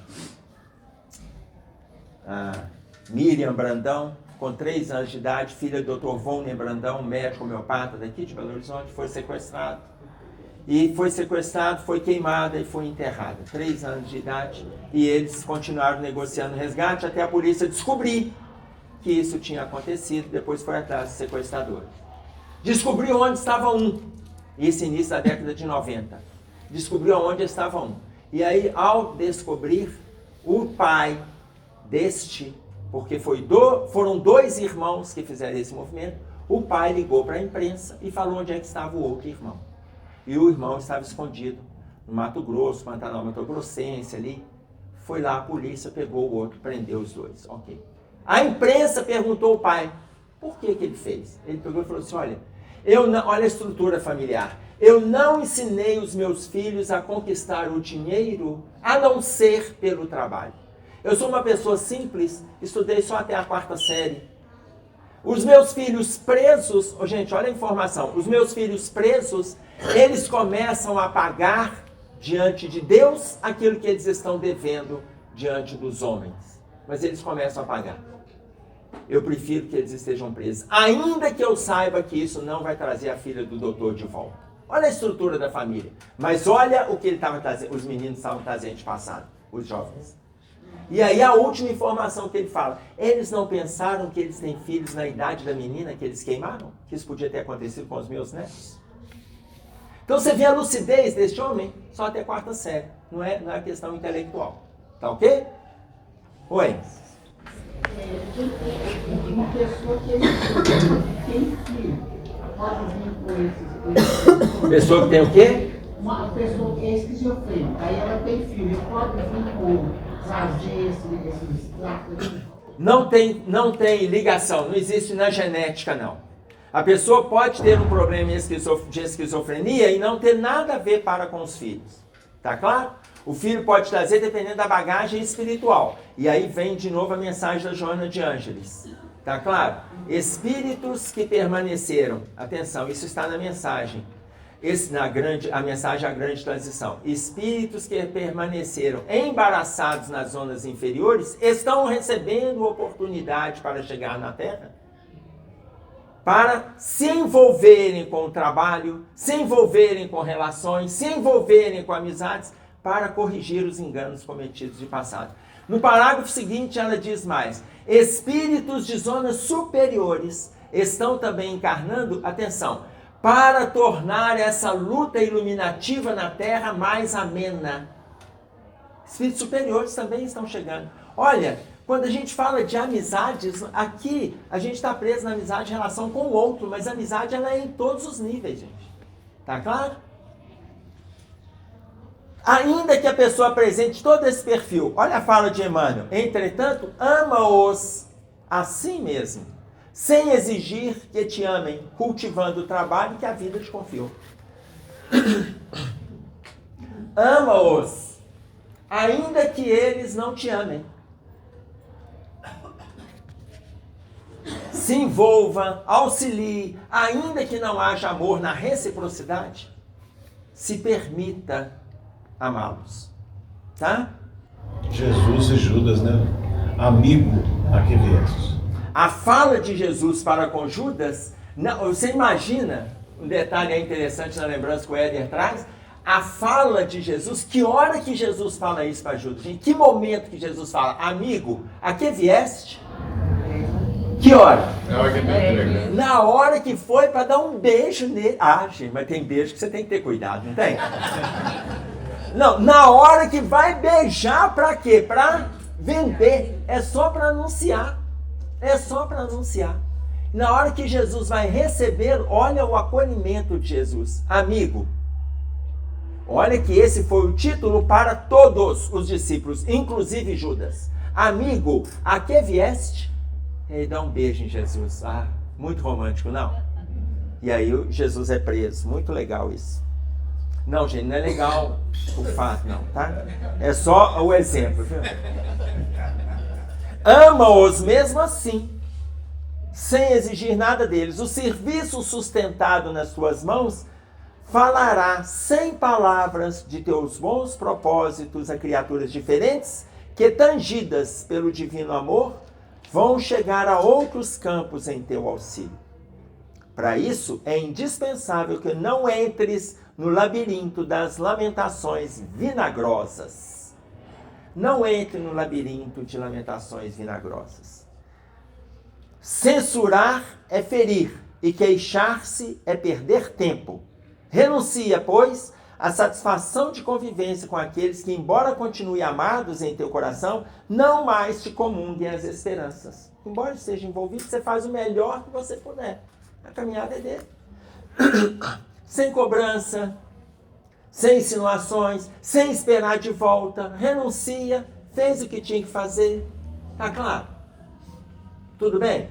Miriam Brandão, com 3 anos de idade, filha do Dr. Volner Brandão, médico homeopata daqui de Belo Horizonte, foi sequestrado. E foi sequestrado, foi queimada e foi enterrada. 3 anos de idade. E eles continuaram negociando o resgate até a polícia descobrir que isso tinha acontecido. Depois foi atrás dos sequestradores. Descobriu onde estava um. Isso início da década de 90. Descobriu onde estava um. E aí, ao descobrir, o pai deste, porque foram 2 irmãos que fizeram esse movimento, o pai ligou para a imprensa e falou onde é que estava o outro irmão. E o irmão estava escondido no Mato Grosso, Pantanal Mato Grossense ali. Foi lá, a polícia pegou o outro, prendeu os 2. Ok. A imprensa perguntou ao pai, por que ele fez? Ele pegou e falou assim, olha a estrutura familiar. Eu não ensinei os meus filhos a conquistar o dinheiro a não ser pelo trabalho. Eu sou uma pessoa simples, estudei só até a 4ª série. Os meus filhos presos, gente, olha a informação, os meus filhos presos, eles começam a pagar diante de Deus aquilo que eles estão devendo diante dos homens. Mas eles começam a pagar. Eu prefiro que eles estejam presos, ainda que eu saiba que isso não vai trazer a filha do doutor de volta. Olha a estrutura da família. Mas olha o que ele estava trazendo, os meninos estavam trazendo de passado, os jovens. E aí a última informação que ele fala, eles não pensaram que eles têm filhos na idade da menina que eles queimaram? Que isso podia ter acontecido com os meus netos? Então você vê a lucidez deste homem só até a 4ª série. Não é questão intelectual. Tá ok? Oi? Uma pessoa que tem filho pode vir com esses... Pessoa que tem o quê? Uma pessoa que é esquizofrênica, aí ela tem filho, pode vir com trazer esse extrato. Não tem ligação, não existe na genética, não. A pessoa pode ter um problema de esquizofrenia e não ter nada a ver para com os filhos. Tá claro? O filho pode trazer dependendo da bagagem espiritual. E aí vem de novo a mensagem da Joana de Ângeles. Tá claro? Espíritos que permaneceram. Atenção, isso está na mensagem. A mensagem, a grande transição. Espíritos que permaneceram embaraçados nas zonas inferiores estão recebendo oportunidade para chegar na Terra, para se envolverem com o trabalho, se envolverem com relações, se envolverem com amizades, para corrigir os enganos cometidos de passado. No parágrafo seguinte, ela diz mais: espíritos de zonas superiores estão também encarnando, atenção, para tornar essa luta iluminativa na Terra mais amena. Espíritos superiores também estão chegando. Olha, quando a gente fala de amizades, aqui a gente está preso na amizade em relação com o outro, mas a amizade ela é em todos os níveis, gente. Tá claro? Ainda que a pessoa apresente todo esse perfil, olha a fala de Emmanuel: entretanto, ama-os assim mesmo, sem exigir que te amem, cultivando o trabalho que a vida te confiou. Ama-os, ainda que eles não te amem. Se envolva, auxilie, ainda que não haja amor na reciprocidade, se permita amá-los. Tá? Jesus e Judas, né? Amigo a que viestes. A fala de Jesus para com Judas, você imagina, um detalhe interessante na lembrança que o Éder traz, a fala de Jesus, que hora que Jesus fala isso para Judas? Em que momento que Jesus fala, amigo, a que vieste? Que hora? Na hora que foi para dar um beijo nele. Ah, gente, mas tem beijo que você tem que ter cuidado, não tem? Não, na hora que vai beijar, para quê? Para vender, é só para anunciar. É só para anunciar. Na hora que Jesus vai receber, olha o acolhimento de Jesus. Amigo, olha que esse foi o título para todos os discípulos, inclusive Judas. Amigo, a que vieste? E aí dá um beijo em Jesus. Ah, muito romântico, não? E aí Jesus é preso. Muito legal isso. Não, gente, não é legal o fato, não, tá? É só o exemplo, viu? Ama-os mesmo assim, sem exigir nada deles. O serviço sustentado nas tuas mãos falará sem palavras de teus bons propósitos a criaturas diferentes que, tangidas pelo divino amor, vão chegar a outros campos em teu auxílio. Para isso, é indispensável que não entres no labirinto das lamentações vinagrosas. Não entre no labirinto de lamentações vinagrosas. Censurar é ferir, e queixar-se é perder tempo. Renuncia, pois, à satisfação de convivência com aqueles que, embora continuem amados em teu coração, não mais te comunguem as esperanças. Embora esteja envolvido, você faz o melhor que você puder. A caminhada é dele. Sem cobrança, sem insinuações, sem esperar de volta, renuncia, fez o que tinha que fazer. Tá claro? Tudo bem?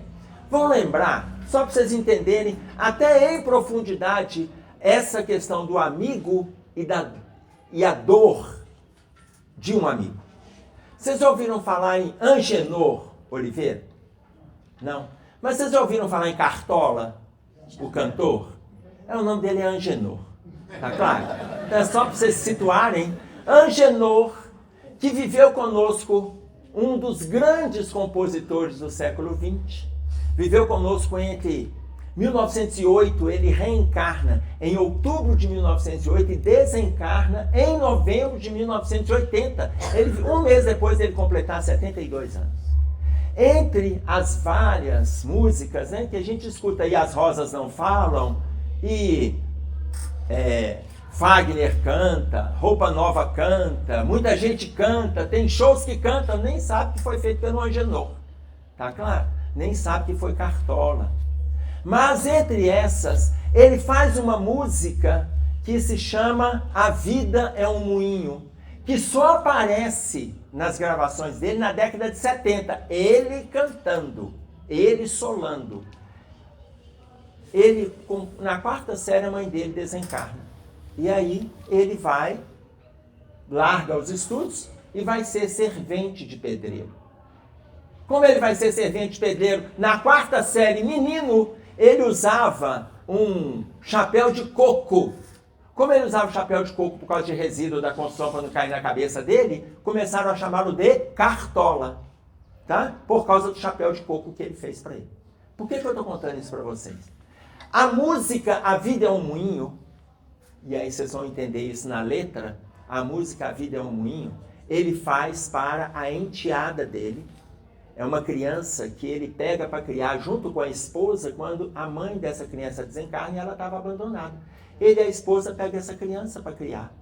Vão lembrar, só para vocês entenderem, até em profundidade, essa questão do amigo e a dor de um amigo. Vocês já ouviram falar em Angenor Oliveira? Não? Mas vocês já ouviram falar em Cartola, o cantor? O nome dele é Angenor. Tá claro? Então é só para vocês se situarem. Angenor, que viveu conosco, um dos grandes compositores do século XX, viveu conosco entre 1908, ele reencarna em outubro de 1908 e desencarna em novembro de 1980. Um mês depois dele completar 72 anos. Entre as várias músicas, né, que a gente escuta aí, As Rosas Não Falam, e Fagner canta, Roupa Nova canta, muita gente canta, tem shows que cantam, nem sabe que foi feito pelo Angenor, tá claro? Nem sabe que foi Cartola. Mas entre essas, ele faz uma música que se chama A Vida é um Moinho, que só aparece nas gravações dele na década de 70, ele cantando, ele solando. Ele, na quarta série, a mãe dele desencarna. E aí ele vai, larga os estudos e vai ser servente de pedreiro. Como ele vai ser servente pedreiro? Na 4ª série, menino, ele usava um chapéu de coco. Como ele usava o chapéu de coco por causa de resíduo da construção para não cair na cabeça dele, começaram a chamá-lo de Cartola, tá? Por causa do chapéu de coco que ele fez para ele. Por que eu estou contando isso para vocês? A música A Vida é um Moinho, e aí vocês vão entender isso na letra, a música A Vida é um Moinho, ele faz para a enteada dele. É uma criança que ele pega para criar junto com a esposa quando a mãe dessa criança desencarna e ela estava abandonada. Ele e a esposa pegam essa criança para criar.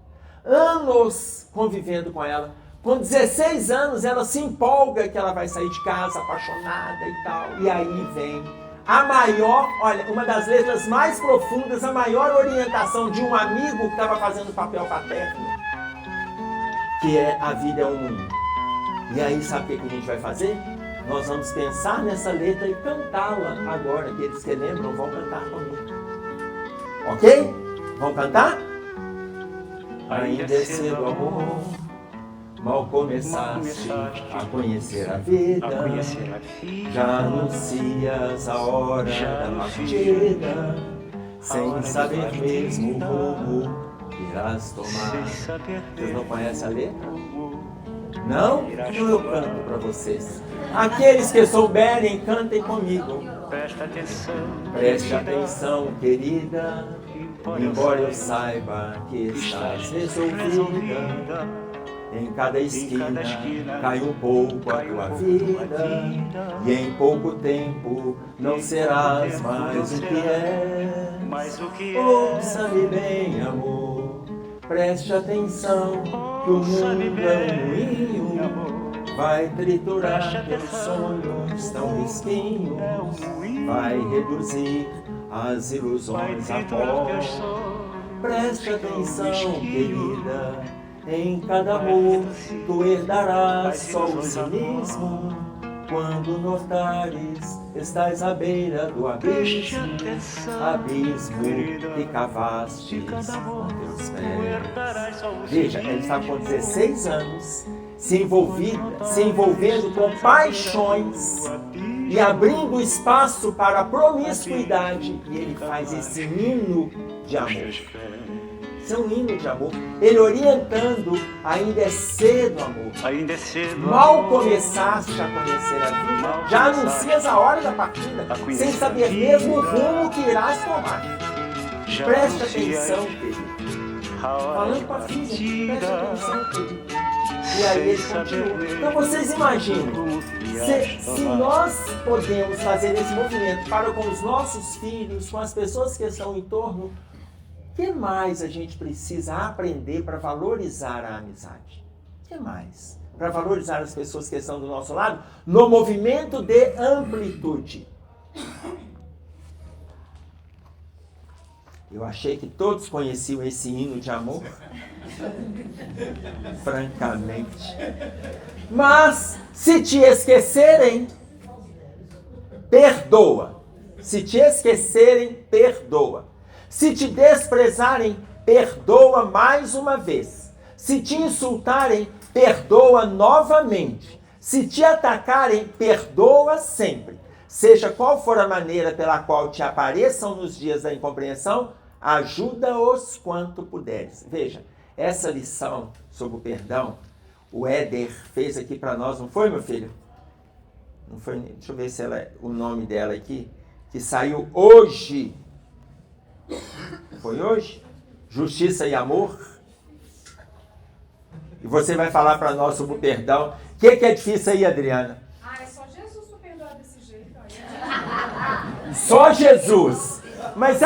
Anos convivendo com ela. Com 16 anos ela se empolga que ela vai sair de casa apaixonada e tal. E aí vem a maior, olha, uma das letras mais profundas, a maior orientação de um amigo que estava fazendo papel paterno, que é A Vida é um Moinho. E aí sabe o que a gente vai fazer? Nós vamos pensar nessa letra e cantá-la agora. Aqueles que lembram vão cantar comigo. Ok? Vão cantar? Ainda é cedo, amor, mal começaste a conhecer a vida, já anuncias a hora da partida, sem saber mesmo o rumo que irás tomar. Vocês não conhecem a letra? Não? Então eu canto para vocês. Aqueles que souberem, cantem comigo. Preste atenção, querida, embora eu saiba que estás resolvida. Em cada esquina cai um pouco a tua vida, e em pouco tempo não serás mais o que és. Ouça-me bem, amor, preste atenção, que o mundo é um moinho, vai triturar teus sonhos tão mesquinhos, vai reduzir as ilusões a pó. Preste atenção, querida, em cada amor tu herdarás só o cinismo. Quando notares, estás à beira do abismo, abismo que cavastes com teus pés. Veja, ele estava com 16 anos, se envolvendo com paixões e abrindo espaço para a promiscuidade, e ele faz esse hino de amor. Isso é um hino de amor. Ele orientando, ainda é cedo, amor. Ainda é cedo. Mal começaste a conhecer a vida, já anuncias a hora da partida, sem saber mesmo o rumo que irás tomar. Preste atenção, querido. Falando com a filha, preste atenção, querido. E aí ele continua. Então vocês imaginam, se nós podemos fazer esse movimento para com os nossos filhos, com as pessoas que estão em torno, o que mais a gente precisa aprender para valorizar a amizade? O que mais? Para valorizar as pessoas que estão do nosso lado no movimento de amplitude. Eu achei que todos conheciam esse hino de amor. Francamente. Mas, se te esquecerem, perdoa. Se te esquecerem, perdoa. Se te desprezarem, perdoa mais uma vez. Se te insultarem, perdoa novamente. Se te atacarem, perdoa sempre. Seja qual for a maneira pela qual te apareçam nos dias da incompreensão, ajuda-os quanto puderes. Veja, essa lição sobre o perdão, o Éder fez aqui para nós, não foi, meu filho? Não foi? Deixa eu ver se o nome dela aqui, que saiu hoje. Foi hoje? Justiça e Amor. E você vai falar para nós sobre o perdão. O que é difícil aí, Adriana? É só Jesus para perdoar desse jeito. Só Jesus. Mas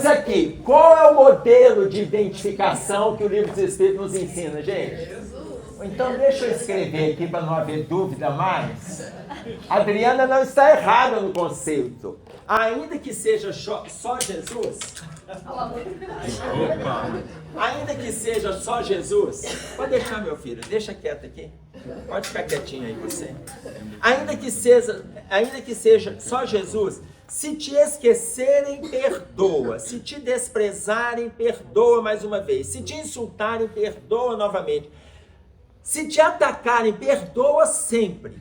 aqui, qual é o modelo de identificação que o Livro dos Espíritos nos ensina, gente? Então deixa eu escrever aqui para não haver dúvida mais. A Adriana não está errada no conceito. Ainda que seja só Jesus, ainda que seja só Jesus, pode deixar, meu filho, deixa quieto aqui, pode ficar quietinho aí você. Ainda que seja só Jesus, se te esquecerem, perdoa. Se te desprezarem, perdoa mais uma vez. Se te insultarem, perdoa novamente. Se te atacarem, perdoa sempre.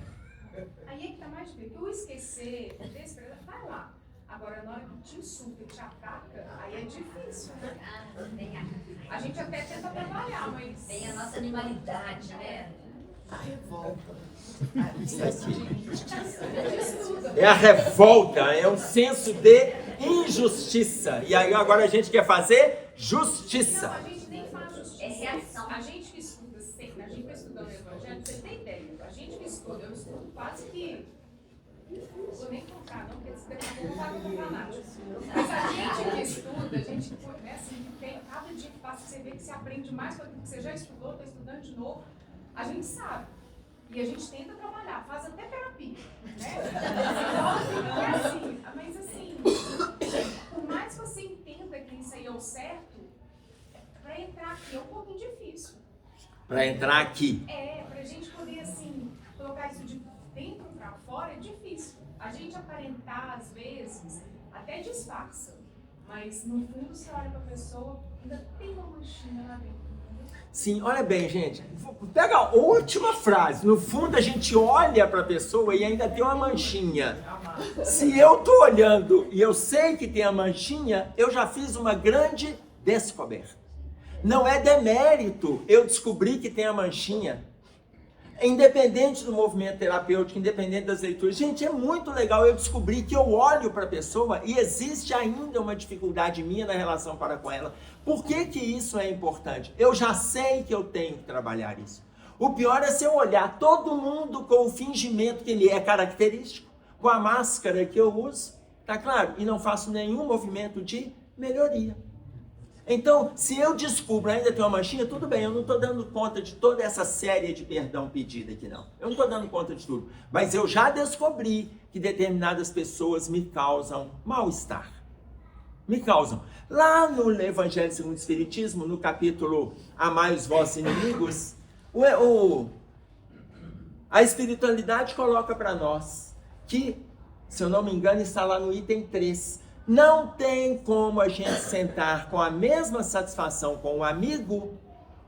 Aí é que tá mais difícil. O esquecer, vai lá. Agora, na hora que te insulta e te ataca, aí é difícil, né? A gente até tenta trabalhar, mas... Tem a nossa animalidade, né? A revolta. É a revolta, é um senso de injustiça. E aí agora a gente quer fazer justiça. Não, a gente nem faz justiça. É reação. A gente que estuda sempre, a gente vai estudando o Evangelho, você tem ideia. A gente que estuda, eu estudo quase que... Não vou nem contar, não, porque daqui a pouco não vai contar nada. Mas a gente que estuda, a gente né, assim, tem cada dia que passa, você vê que você aprende mais com aquilo que você já estudou, está estudando de novo. A gente sabe. E a gente tenta trabalhar, faz até terapia, né? É assim, mas assim, por mais que você entenda que isso aí é o certo, para entrar aqui é um pouquinho difícil. Para entrar aqui. Pra gente poder, assim, colocar isso de dentro para fora é difícil. A gente aparentar, às vezes, até disfarça, mas no fundo você olha para a pessoa, ainda tem uma manchinha lá dentro. Sim, olha bem, gente. Pega a última frase. No fundo, a gente olha para a pessoa e ainda tem uma manchinha. Se eu tô olhando e eu sei que tem a manchinha, eu já fiz uma grande descoberta. Não é demérito eu descobrir que tem a manchinha. Independente do movimento terapêutico, independente das leituras. Gente, é muito legal eu descobrir que eu olho para a pessoa e existe ainda uma dificuldade minha na relação para com ela. Por que que isso é importante? Eu já sei que eu tenho que trabalhar isso. O pior é se eu olhar todo mundo com o fingimento que ele é característico, com a máscara que eu uso, tá claro? E não faço nenhum movimento de melhoria. Então, se eu descubro ainda tem uma manchinha, tudo bem, eu não estou dando conta de toda essa série de perdão pedida aqui, não. Eu não estou dando conta de tudo. Mas eu já descobri que determinadas pessoas me causam mal-estar. Me causam. Lá no Evangelho segundo o Espiritismo, no capítulo Amai os vossos inimigos, a espiritualidade coloca para nós que, se eu não me engano, está lá no item 3, não tem como a gente sentar com a mesma satisfação com o amigo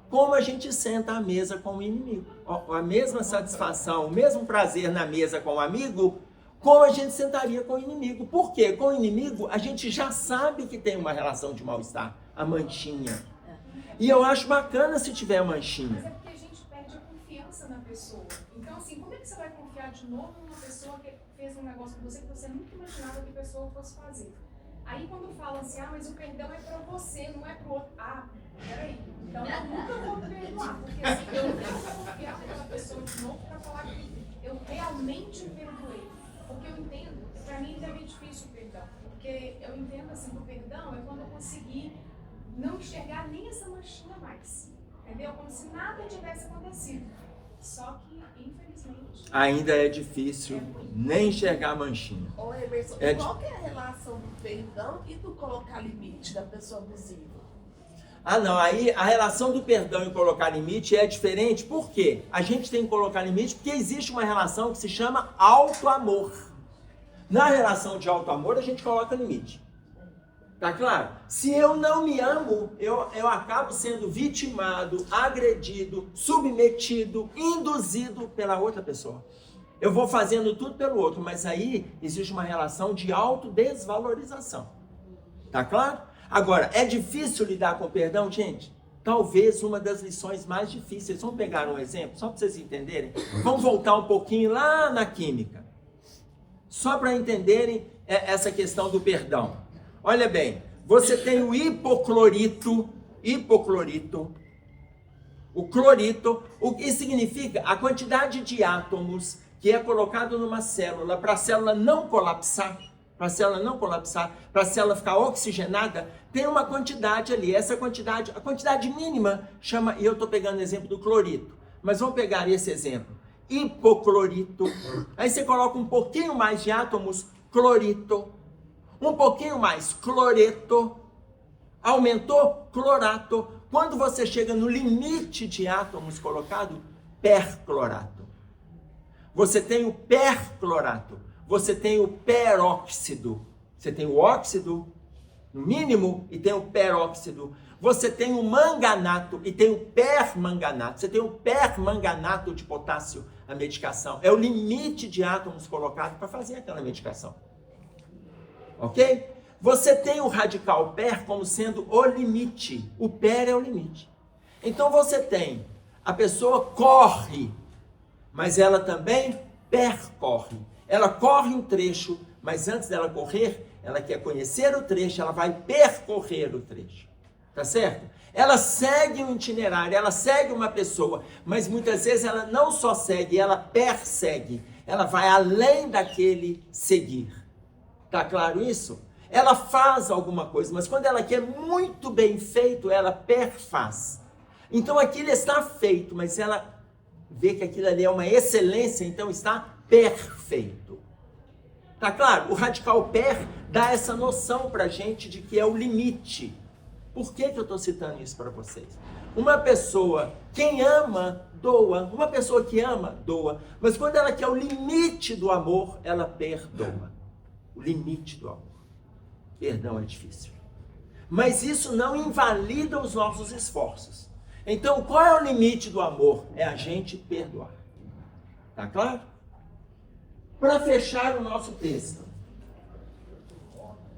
como a gente senta à mesa com o inimigo. A mesma satisfação, o mesmo prazer na mesa com o amigo, como a gente sentaria com o inimigo. Por quê? Com o inimigo, a gente já sabe que tem uma relação de mal-estar, a manchinha. E eu acho bacana se tiver a manchinha. Mas é porque a gente perde a confiança na pessoa. Então, assim, como é que você vai confiar de novo numa pessoa que fez um negócio com você que você nunca imaginava que a pessoa fosse fazer? Aí quando falam assim, mas o perdão é pra você, não é pro outro. Peraí, então eu nunca vou perdoar, porque assim, eu nunca vou confiar naquela pessoa de novo pra falar que eu realmente perdoei. Porque eu entendo, pra mim é meio difícil o perdão, porque eu entendo assim que o perdão é quando eu conseguir não enxergar nem essa manchinha mais, entendeu? Como se nada tivesse acontecido. Só que, infelizmente... Ainda é difícil nem enxergar a manchinha. Ô, Emerson, qual que é a relação do perdão e do colocar limite da pessoa abusiva? Não, aí a relação do perdão e colocar limite é diferente. Por quê? A gente tem que colocar limite porque existe uma relação que se chama auto-amor. Na relação de auto-amor, a gente coloca limite. Tá claro? Se eu não me amo, eu acabo sendo vitimado, agredido, submetido, induzido pela outra pessoa. Eu vou fazendo tudo pelo outro, mas aí existe uma relação de autodesvalorização. Tá claro? Agora, é difícil lidar com o perdão, gente? Talvez uma das lições mais difíceis. Vamos pegar um exemplo, só para vocês entenderem? Vamos voltar um pouquinho lá na química. Só para entenderem essa questão do perdão. Olha bem, você tem o hipoclorito, o clorito, o que significa a quantidade de átomos que é colocado numa célula para a célula não colapsar, para a célula ficar oxigenada, tem uma quantidade ali, essa quantidade, a quantidade mínima chama, e eu estou pegando o exemplo do clorito, mas vamos pegar esse exemplo, hipoclorito, aí você coloca um pouquinho mais de átomos, clorito, um pouquinho mais, cloreto, aumentou, clorato. Quando você chega no limite de átomos colocado, perclorato. Você tem o perclorato, você tem o peróxido. Você tem o óxido, no mínimo, e tem o peróxido. Você tem o manganato e tem o permanganato. Você tem o permanganato de potássio, a medicação. É o limite de átomos colocado para fazer aquela medicação. Ok? Você tem o radical per como sendo o limite. O per é o limite. Então você tem, a pessoa corre, mas ela também percorre. Ela corre um trecho, mas antes dela correr, ela quer conhecer o trecho, ela vai percorrer o trecho. Tá certo? Ela segue um itinerário, ela segue uma pessoa, mas muitas vezes ela não só segue, ela persegue. Ela vai além daquele seguir. Tá claro isso? Ela faz alguma coisa, mas quando ela quer muito bem feito, ela perfaz. Então aquilo está feito, mas ela vê que aquilo ali é uma excelência, então está perfeito. Tá claro? O radical per dá essa noção pra gente de que é o limite. Por que eu estou citando isso para vocês? Uma pessoa, quem ama, doa. Uma pessoa que ama, doa. Mas quando ela quer o limite do amor, ela perdoa. O limite do amor. Perdão é difícil. Mas isso não invalida os nossos esforços. Então, qual é o limite do amor? É a gente perdoar. Tá claro? Para fechar o nosso texto.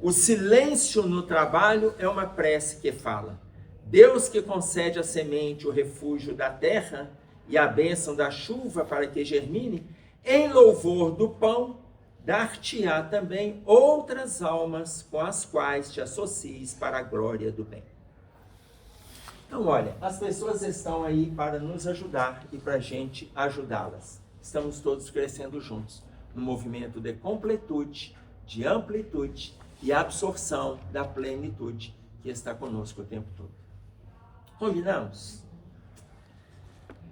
O silêncio no trabalho é uma prece que fala: Deus que concede à semente o refúgio da terra e a bênção da chuva para que germine, em louvor do pão, dar-te-á também outras almas com as quais te associes para a glória do bem. Então, olha, as pessoas estão aí para nos ajudar e para a gente ajudá-las. Estamos todos crescendo juntos, no movimento de completude, de amplitude e absorção da plenitude que está conosco o tempo todo. Combinamos?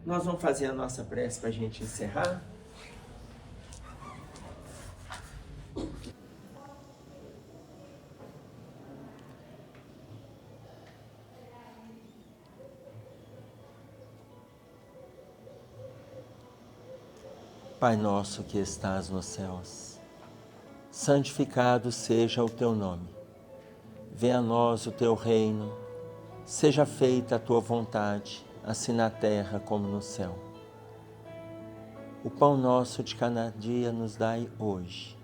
Nós vamos fazer a nossa prece para a gente encerrar. Pai nosso que estás nos céus, santificado seja o teu nome. Venha a nós o teu reino, seja feita a tua vontade, assim na terra como no céu. O pão nosso de cada dia nos dai hoje.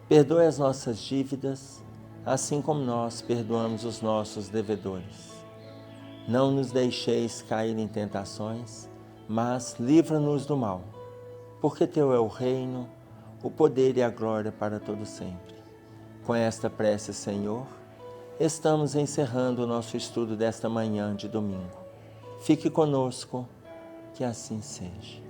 Perdoe as nossas dívidas, assim como nós perdoamos os nossos devedores. Não nos deixeis cair em tentações, mas livra-nos do mal, porque teu é o reino, o poder e a glória para todo sempre. Com esta prece, Senhor, estamos encerrando o nosso estudo desta manhã de domingo. Fique conosco, que assim seja.